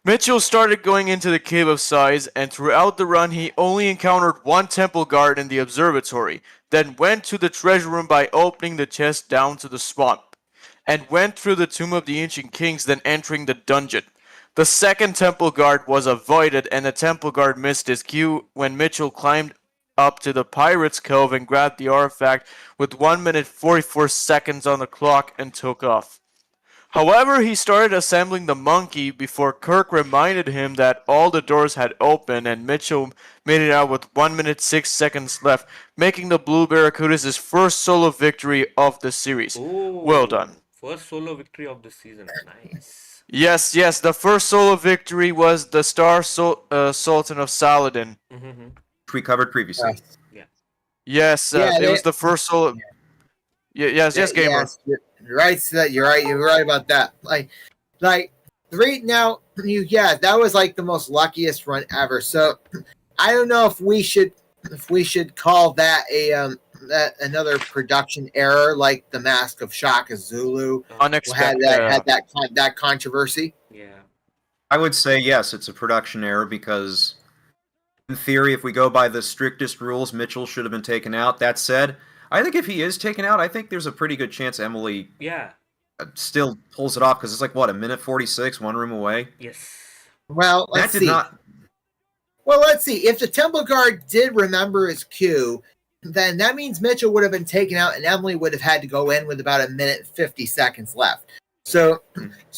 Mitchell started going into the Cave of Sighs, and throughout the run he only encountered one temple guard in the observatory, then went to the treasure room by opening the chest down to the swamp, and went through the Tomb of the Ancient Kings, then entering the dungeon. The second temple guard was avoided, and the temple guard missed his cue when Mitchell climbed up to the Pirate's Cove and grabbed the artifact with 1 minute 44 seconds on the clock and took off. However, he started assembling the monkey before Kirk reminded him that all the doors had opened, and Mitchell made it out with 1 minute 6 seconds left, making the Blue Barracudas his first solo victory of the series. Well done. First solo victory of the season. Nice. Yes, the first solo victory was the Star Sultan of Saladin. Which we covered previously. Yeah. Yes, it was the first solo. Yes, gamer. Yes, you're right. You're right about that. Like that was like the most luckiest run ever. So I don't know if we should call that another production error, like the Mask of Shaka Zulu Unexpected. had that controversy. Yeah. I would say yes, it's a production error because, in theory, if we go by the strictest rules, Mitchell should have been taken out. That said, I think if he is taken out, I think there's a pretty good chance Emily still pulls it off because it's like, what, 1:46, one room away? Yes. Well, let's see. Well, let's see. If the Temple Guard did remember his cue, then that means Mitchell would have been taken out and Emily would have had to go in with about 1:50 left. So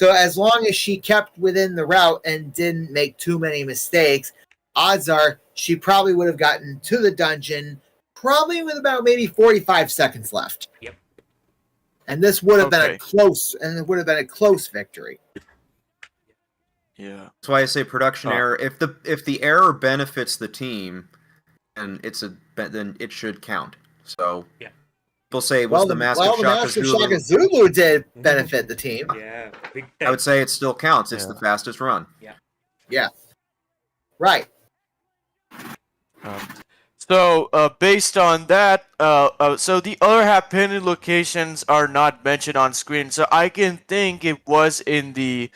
as long as she kept within the route and didn't make too many mistakes, odds are she probably would have gotten to the dungeon probably with about maybe 45 seconds left. Yep. And this would have been a close victory. Yeah. That's why I say production error. If the error benefits the team, then it should count. So yeah. People say it was the Mask of Shaka Zulu did benefit the team. Yeah. I would say it still counts. It's the fastest run. Yeah. Yeah. Right. So, based on that, so the other half-penny locations are not mentioned on screen. So I can think it was in the,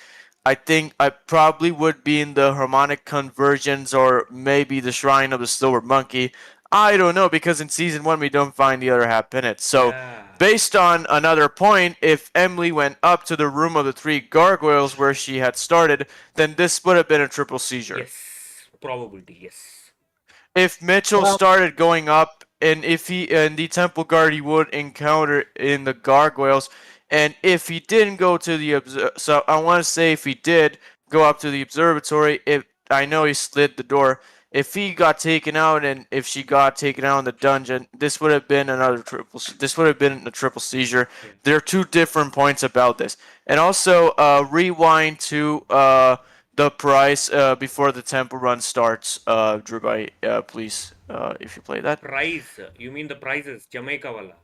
I think I probably would be in the harmonic conversions or maybe the Shrine of the Silver Monkey. I don't know, because in Season 1 we don't find the other half-penny. So, based on another point, if Emily went up to the Room of the Three Gargoyles where she had started, then this would have been a triple seizure. Yes. Probability, yes. If Mitchell started going up, and if the Temple Guard he would encounter in the Gargoyles, and if he didn't go to the so I want to say if he did go up to the observatory, I know he slid the door. If he got taken out, and if she got taken out in the dungeon, this would have been This would have been a triple seizure. Yeah. There are two different points about this, and also rewind to the prize before the temple run starts. Drew, please, if you play that. Prize? You mean the prizes? Jamaica wala?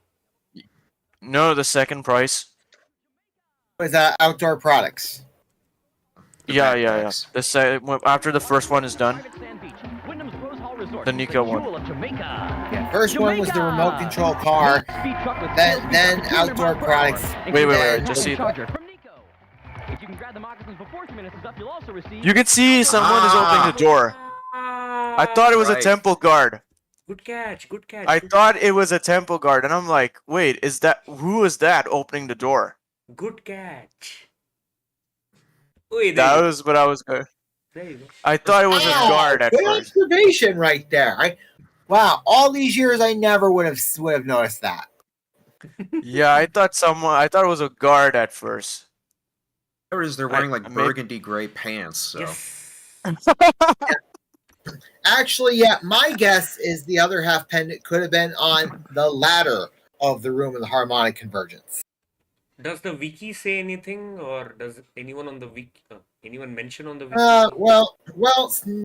No, the second prize. Was outdoor products. Yeah. After the first one is done. The Nico one. Yeah, first one was the remote control car. Then outdoor products. Wait. Just see. You can see someone is opening the door. I thought it was a temple guard. Good catch. I thought it was a temple guard, and I'm like, wait, who is that opening the door? Good catch. That was what I was going. There you go. I thought it was a guard at good first. Observation right there. Wow, all these years I never would have noticed that. Yeah, I thought it was a guard at first. They're wearing burgundy gray pants. So. Yes. Actually, yeah, my guess is the other half pendant could have been on the ladder of the Room of the Harmonic Convergence. Does the wiki say anything, or does anyone on the wiki, anyone mention on the wiki? Well,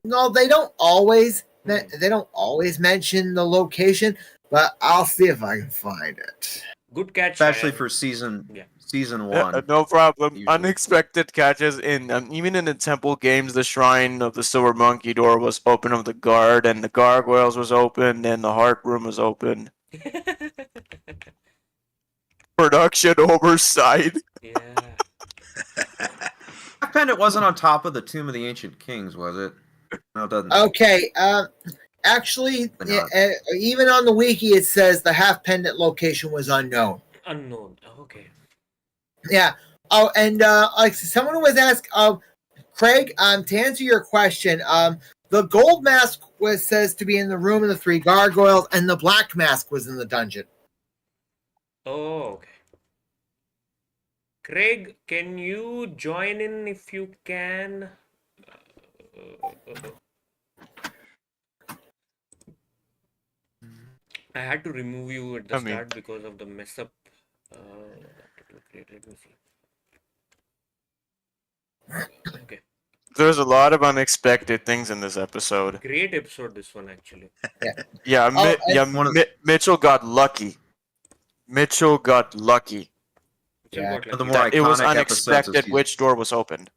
no, they don't always mention the location, but I'll see if I can find it. Good catch, especially for season 1. No problem. Usually. Unexpected catches even in the temple games. The Shrine of the Silver Monkey door was open of the guard, and the Gargoyles was open, and the Heart Room was open. Production oversight. Yeah. half pendant wasn't on top of the Tomb of the Ancient Kings, was it? No, it doesn't. Okay. Actually, even on the wiki, it says the half pendant location was unknown. Unknown. Okay. Yeah. Oh, and like someone was asked, Craig, to answer your question, the gold mask was says to be in the room of the three gargoyles, and the black mask was in the dungeon. Oh, okay. Craig, can you join in if you can? I had to remove you at the start because of the mess up. Let me see. Okay. There's a lot of unexpected things in this episode. Great episode, this one actually. Mitchell got lucky. Mitchell got lucky. Yeah. The more it was iconic unexpected episodes of which door was opened.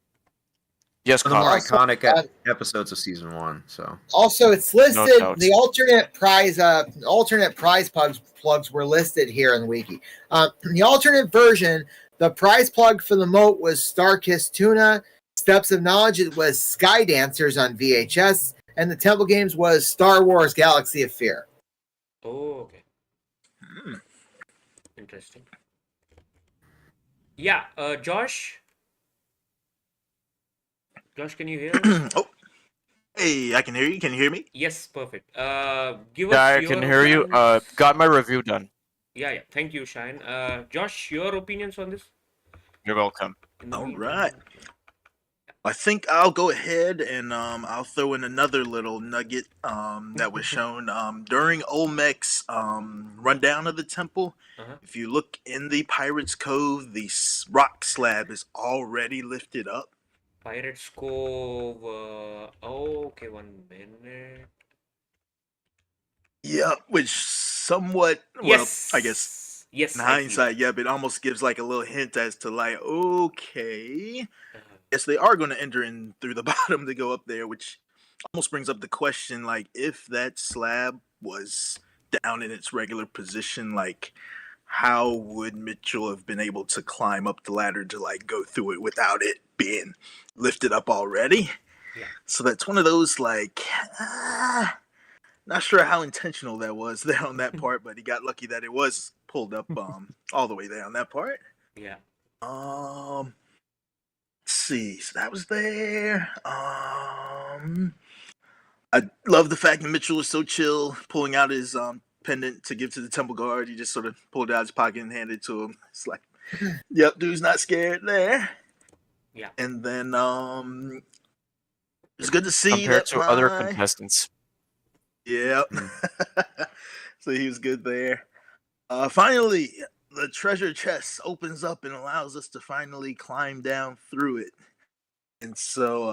Yes, the more Connor. iconic episodes of season 1. So also, it's listed. No The alternate prize plugs were listed here in the wiki. The alternate version, the prize plug for the moat was Star-Kissed Tuna. Steps of Knowledge, it was Sky Dancers on VHS, and the Temple Games was Star Wars Galaxy of Fear. Oh, okay. Interesting. Yeah, Josh? Josh, can you hear us? Oh, hey, I can hear you. Can you hear me? Yes, perfect. Give us I your can hear you. opinions. Got my review done. Yeah. Thank you, Shine. Josh, your opinions on this? You're welcome. All right. I think I'll go ahead and I'll throw in another little nugget that was shown during Olmec's rundown of the temple. If you look in the Pirate's Cove, the rock slab is already lifted up. Pirate's Cove. Okay, 1 minute. Yeah, which somewhat, Yes. well, I guess Yes. in hindsight, it almost gives like a little hint as to like, okay, yes, they are going to enter in through the bottom to go up there, which almost brings up the question, like, if that slab was down in its regular position, like, how would Mitchell have been able to climb up the ladder to like go through it without it being lifted up already? Yeah. So that's one of those like, not sure how intentional that was there on that part, but he got lucky that it was pulled up all the way there on that part. Yeah. Let's see. So that was there. I love the fact that Mitchell was so chill, pulling out his pendant to give to the temple guard. He just sort of pulled it out of his pocket and handed it to him. It's like, yep, dude's not scared there. Yeah. And then it's good to see compared that to other contestants. Yep. So he was good there. Finally, the treasure chest opens up and allows us to finally climb down through it. And so,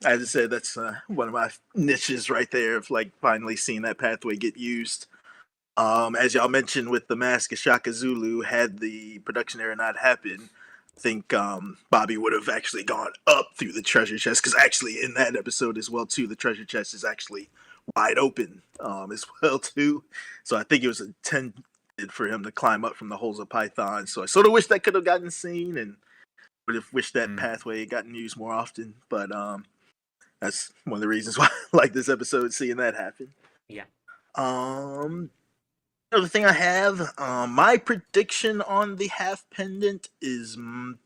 as I said, that's one of my niches right there of like finally seeing that pathway get used. As y'all mentioned with the Mask of Shaka Zulu, had the production error not happened, I think Bobby would have actually gone up through the treasure chest, because actually in that episode as well too, the treasure chest is actually wide open as well too. So I think it was intended for him to climb up from the holes of Python. So I sort of wish that could have gotten seen, and would have wished that pathway had gotten used more often. But that's one of the reasons why I like this episode, seeing that happen. Yeah. Another thing I have, my prediction on the half pendant is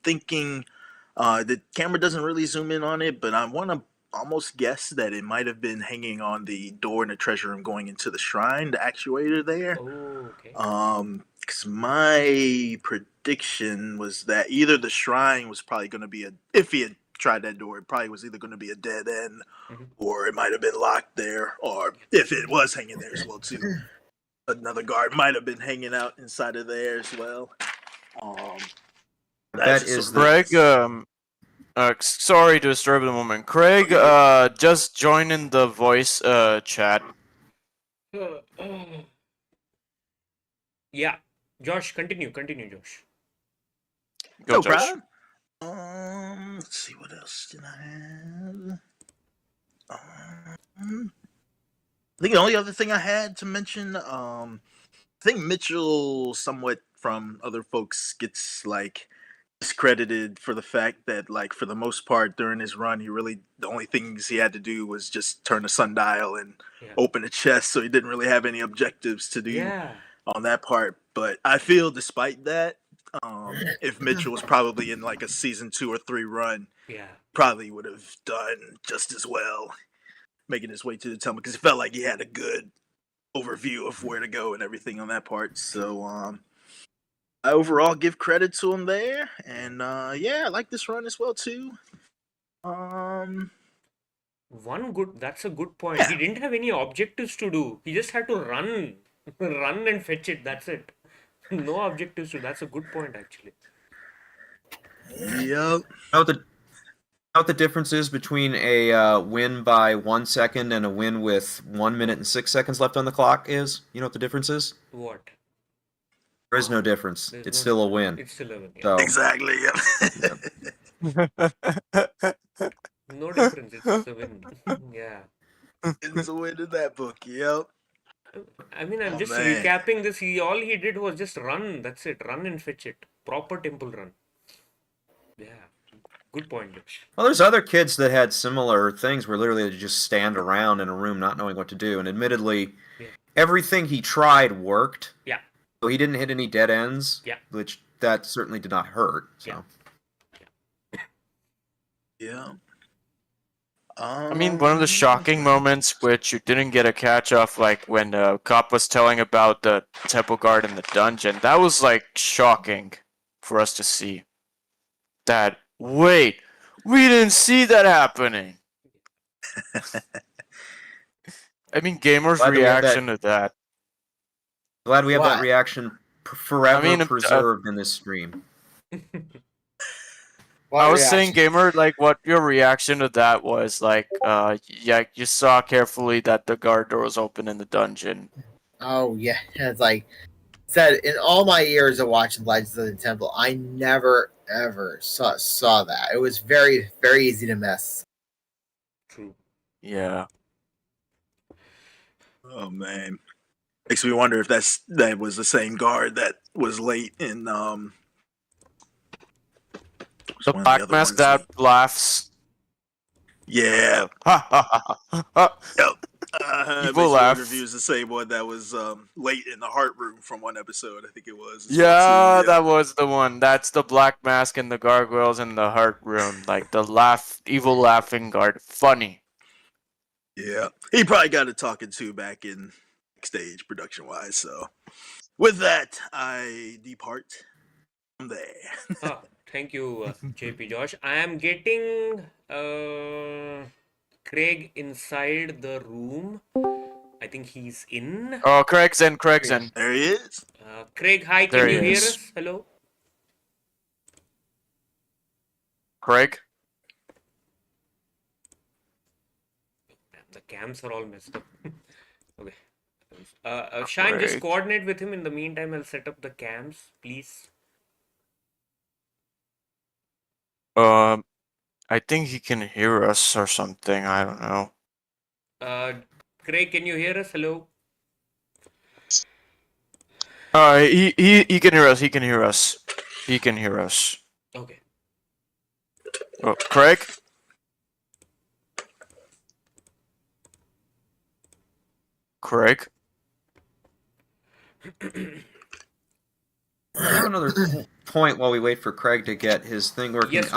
thinking the camera doesn't really zoom in on it, but I want to almost guess that it might have been hanging on the door in the treasure room going into the shrine, the actuator there. Oh, okay. Because my prediction was that either the shrine was probably going to be if he had tried that door, it probably was either going to be a dead end, or it might have been locked there, or if it was hanging there as well too, another guard might have been hanging out inside of there as well. That is Greg. Sorry to disturb the moment. Craig, just join in the voice chat. Yeah. Josh, continue, Josh. Go, no Josh. problem. Let's see, what else did I have? I think the only other thing I had to mention, I think Mitchell, somewhat from other folks, gets like discredited for the fact that, like, for the most part during his run, the only things he had to do was just turn a sundial and open a chest, so he didn't really have any objectives to do on that part. But I feel, despite that, if Mitchell was probably in like a season 2 or 3 run, probably would have done just as well, making his way to the temple, because it felt like he had a good overview of where to go and everything on that part. So I overall give credit to him there, and I like this run as well too. That's a good point. He didn't have any objectives to do. He just had to run and fetch it. That's it. No objectives to. That's a good point, actually. Yep. Know what the difference is between a win by 1 second and a win with 1 minute and 6 seconds left on the clock is? You know what the difference is? What? There is no difference. It's still a win. It's still a win. So, exactly. Yep. No difference. It's a win. Yeah. It's a win in that book. Yep. I mean, I'm just recapping this. All he did was just run. That's it. Run and fetch it. Proper temple run. Yeah. Good point, Josh. well, there's other kids that had similar things where literally they just stand around in a room not knowing what to do. And admittedly, everything he tried worked. Yeah. So he didn't hit any dead ends. Yeah. Which that certainly did not hurt. So. Yeah. I mean, one of the shocking moments which you didn't get a catch of, like when Cop was telling about the temple guard in the dungeon, that was like shocking for us to see. That, wait, we didn't see that happening. I mean, Gamer's reaction to that. Glad we have that reaction forever preserved in this stream. I was saying, Gamer, like, what your reaction to that was, like, you saw carefully that the guard door was open in the dungeon. Oh, yeah. It's like, said, in all my years of watching Legends of the Temple, I never, ever saw that. It was very, very easy to miss. True. Yeah. Oh, man. Makes me wonder if that was the same guard that was late in, the black mask that laughs. Yeah. Yep. Evil laugh. Reviews the same one that was late in the heart room from one episode. I think it was. Yeah, that was the one. That's the black mask and the gargoyles in the heart room. Like the evil laughing guard. Funny. Yeah. He probably got it talking to back in stage production wise. So with that, I depart from there. Thank you, JP Josh. I am getting Craig inside the room. I think he's in. Oh, Craig's in. There he is. Craig, hi. Can you hear us? Hello? Craig? The cams are all messed up. Okay. Shine, just coordinate with him. In the meantime, I'll set up the cams, please. I think he can hear us or something. I don't know. Craig, can you hear us? Hello? He can hear us. He can hear us. He can hear us. Okay. Oh, Craig? Craig? I have another point while we wait for Craig to get his thing working. Yes.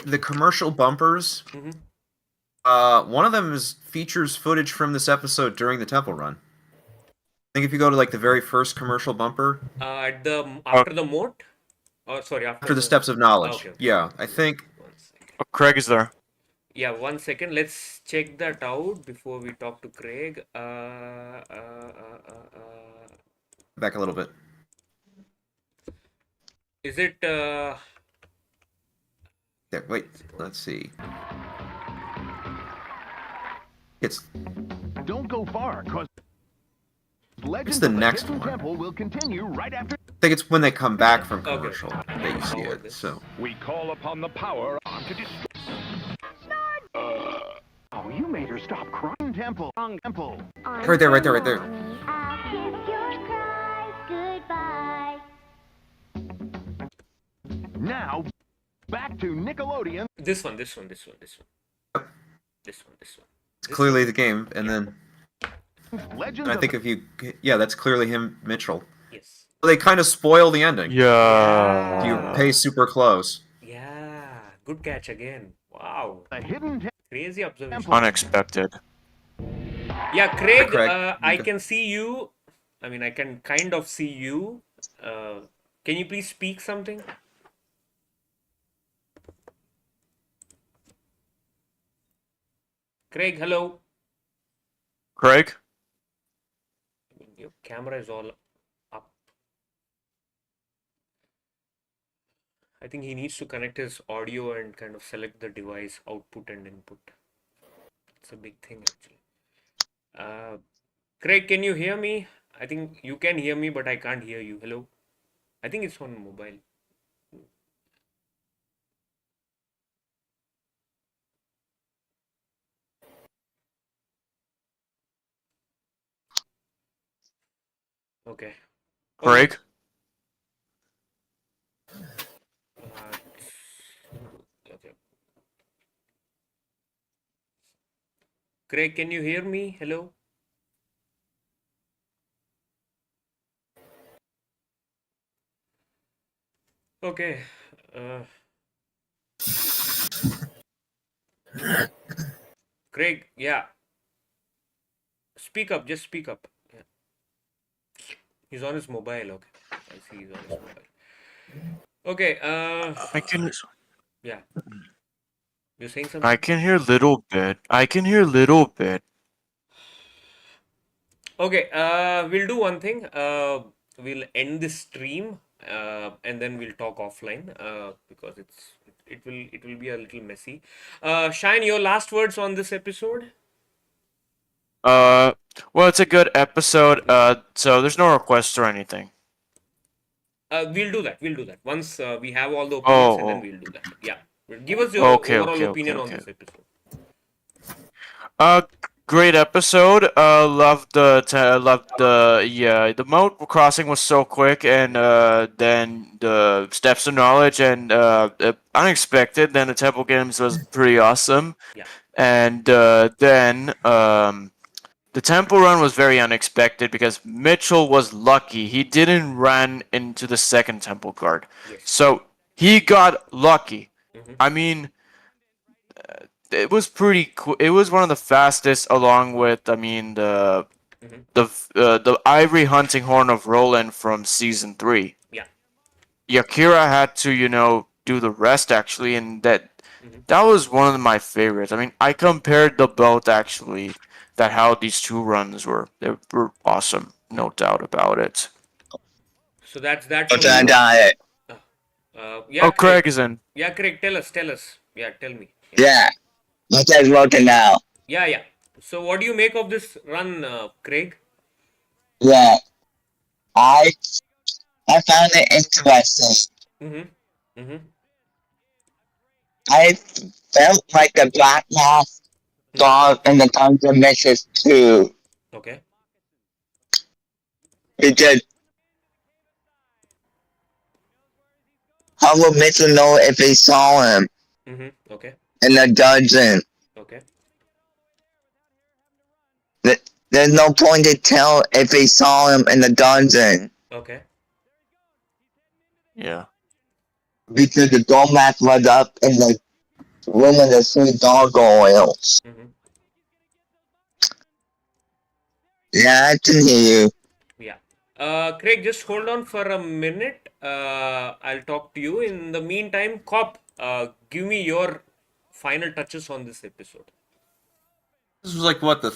The commercial bumpers. Mm-hmm. One of them features footage from this episode during the temple run. I think if you go to like the very first commercial bumper. After the moat. Oh, sorry. After the steps of knowledge. Okay. Yeah, I think. Oh, Craig is there. Yeah, 1 second. Let's check that out before we talk to Craig. Back a little bit. Is it? There, wait. Let's see. Don't go far, cause It's the next one. Temple will continue right after. I think it's when they come back from commercial that you see it. So We call upon the power on to destroy. Oh, you made her stop crying. Temple. Temple. right there. I'll kiss your cries goodbye. now, back to Nickelodeon. This one. It's This clearly one. the game, and then Legends I of think if you, yeah, that's clearly him, Mitchell. Yes. They kind of spoil the ending. Yeah. You pay super close. Yeah. Good catch again. Wow. the hidden Crazy observation. Unexpected. Yeah, Craig, Craig, I can see you. I mean, I can kind of see you. Can you please speak something? Craig, hello. Craig? Your camera is all up. I think he needs to connect his audio and kind of select the device output and input. It's a big thing actually. Craig, can you hear me? I think you can hear me, but I can't hear you. Hello? I think it's on mobile. Okay. Craig? Okay. Craig, can you hear me? Hello? Okay. Craig, yeah. Speak up, just speak up. Yeah. He's on his mobile, okay. I see he's on his mobile. Okay, I can yeah. You're saying something? I can hear little bit. I can hear little bit. Okay, we'll do one thing. We'll end this stream, and then we'll talk offline, because it will be a little messy. Shine, your last words on this episode? Well, it's a good episode. So there's no requests or anything. We'll do that. We'll do that once we have all the opinions, and then we'll do that. Yeah, give us your overall opinion on this episode. Great episode. Loved the moat crossing was so quick, and then the steps of knowledge and unexpected. Then the temple games was pretty awesome. Yeah. And then the temple run was very unexpected because Mitchell was lucky. He didn't run into the second temple guard. Yes. So he got lucky. Mm-hmm. I mean, it was pretty cool. It was one of the fastest, along with, I mean, the ivory hunting horn of Roland from season 3. Yeah. Yakira had to, do the rest actually, and that was one of my favorites. I mean, I compared the both actually. That how these two runs were. They were awesome, no doubt about it. So that's that. Yeah, Craig is in. Yeah, Craig, tell us. Yeah, tell me. Yeah, my guy's working now. Yeah. So what do you make of this run, Craig? Yeah, I found it interesting. I felt like the Black Mask dog and the Dungeon misses too. Okay. Because how would Mitchell know if he saw him? Okay. In the dungeon. Okay. There's no point to tell if he saw him in the dungeon. Okay. Yeah. Because the dog mask was up in the room of the sweet gargoyles. Yeah, I can hear you. Yeah. Craig, just hold on for a minute. I'll talk to you. In the meantime, Cop, give me your final touches on this episode. This was like, what, the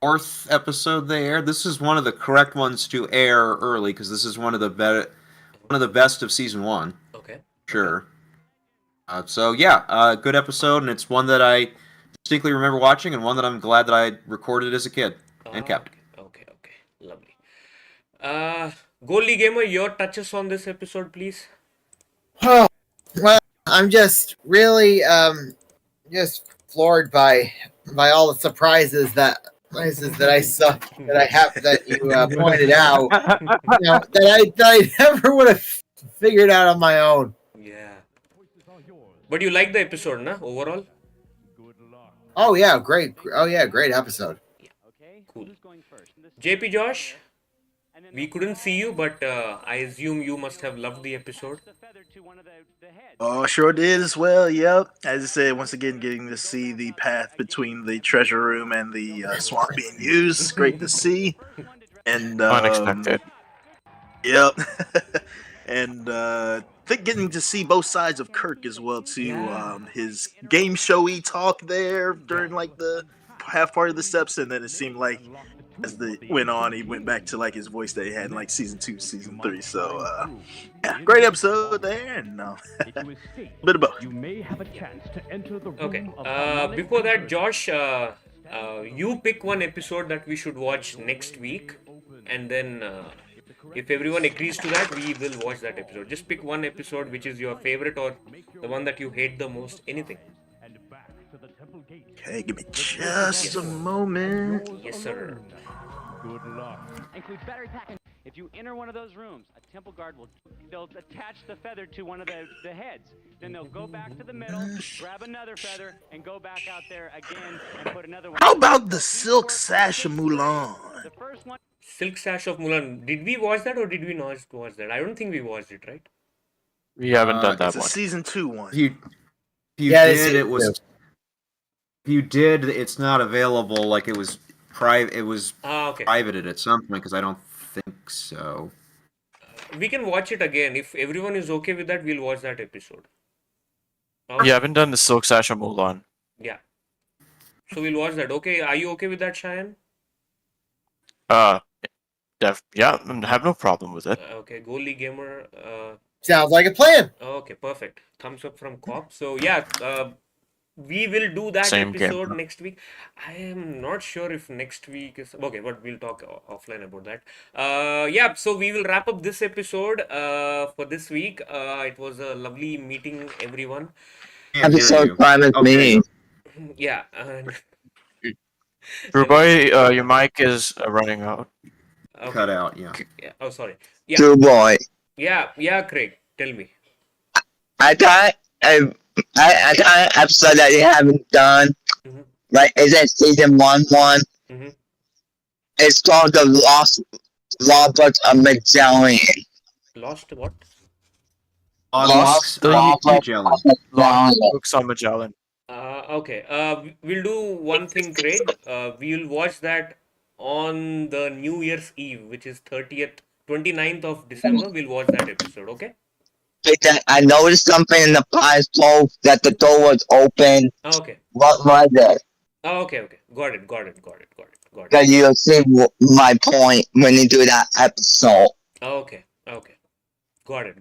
4th episode they aired? This is one of the correct ones to air early, because this is one of the best of season 1. Okay. Sure. So yeah, good episode, and it's one that I distinctly remember watching, and one that I'm glad that I recorded as a kid and kept. Okay, lovely. Goalie Gamer, your touches on this episode, please. Oh, well, I'm just really just floored by all the surprises that I saw that you pointed out. That I never would have figured out on my own. Yeah. But you like the episode, na? Overall? Oh yeah, great. Oh yeah, great episode. Cool. JP Josh, we couldn't see you, but I assume you must have loved the episode. Oh, sure did as well. Yep. As I said, once again, getting to see the path between the treasure room and the swamp being used. Great to see. And Unexpected. Yep. And think getting to see both sides of Kirk as well too. Yeah. His game showy talk there during like the half part of the steps, and then it seemed like as the went on, he went back to like his voice that he had in like season 2, season 3. So yeah, great episode there, and bit of both. You may have a chance to enter the room Okay. of Before that, Josh, you pick one episode that we should watch next week, and then if everyone agrees to that, we will watch that episode. Just pick one episode which is your favorite or the one that you hate the most. Anything. Okay, give me just a moment. Yes, sir. Good luck. Includes battery pack. If you enter one of those rooms, a temple guard they'll attach the feather to one of the heads. Then they'll go back to the middle, grab another feather, and go back out there again and put another one. How about the Silk Sash of Mulan? The first one. Silk Sash of Mulan. Did we watch that or did we not watch that? I don't think we watched it, right? We haven't done that It's a one. season 2 one. If you Yeah, it's- did, it was. If you did, it's not available. Like it was private. It was Okay. privated at some point because I don't think so. We can watch it again. If everyone is okay with that, we'll watch that episode. We haven't done the Silk Sash of Mulan. Yeah. So we'll watch that. Okay. Are you okay with that, Cheyenne? Yeah, I have no problem with it. Okay. Goalie Gamer. Sounds like a plan. Okay. Perfect. Thumbs up from Cop. So yeah. We will do that Same episode gamer. next week. I am not sure if next week is okay, but we'll talk offline about that. Yeah, so we will wrap up this episode for this week. It was a lovely meeting everyone. Episode fine with me. Yeah, and True boy, your mic is running out. okay. Cut out. Yeah. Yeah. Oh, sorry. Yeah. True boy. Yeah, Craig. Tell me. I thought I thought an episode that you haven't done. Mhm. Right? Is it season 1? Mhm. It's called The Lost Robert of Magellan. Lost what? Lost Robert Magellan. of Magellan. Books on Magellan. Okay. We'll do one thing, Craig. We'll watch that on the New Year's Eve, which is 29th of December. We'll watch that episode. Okay. Because I noticed something in the past told that the door was open. Okay. What was it? Okay. Got it. Because you'll see my point when you do that episode. Okay. Got it.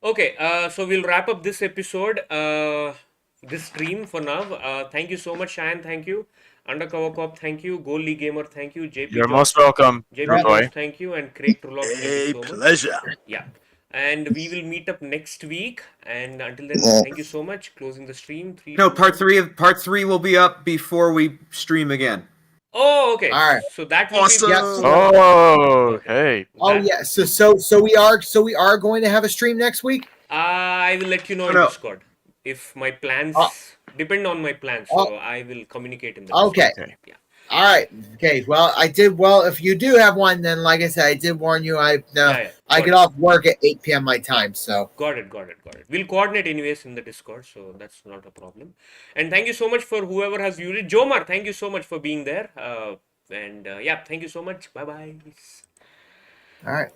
Okay, so we'll wrap up this episode, this stream for now. Thank you so much, Cheyenne. Thank you. Undercover Cop, thank you. Goalie Gamer, thank you. JP You're Josh, most welcome, JP True boy. Josh, thank you. And Craig Trullock, thank A you so much. pleasure. Yeah. And we will meet up next week. And until then, thank you so much. Closing the stream. No, part three will be up before we stream again. Oh, okay. All right. So that will Awesome. be. Oh, hey. Oh yeah. So we are going to have a stream next week. I will let you know in No. Discord if my plans depend on my plans. So I will communicate in the Discord. Okay. Okay. Yeah. All right. Okay. Well, I did. Well, if you do have one, then like I said, I did warn you. I Yeah. I get off work at 8 p.m. my time. So Got it. We'll coordinate anyways in the Discord, so that's not a problem. And thank you so much for whoever has viewed it. Jomar, thank you so much for being there. Yeah, thank you so much. Bye-bye. all right.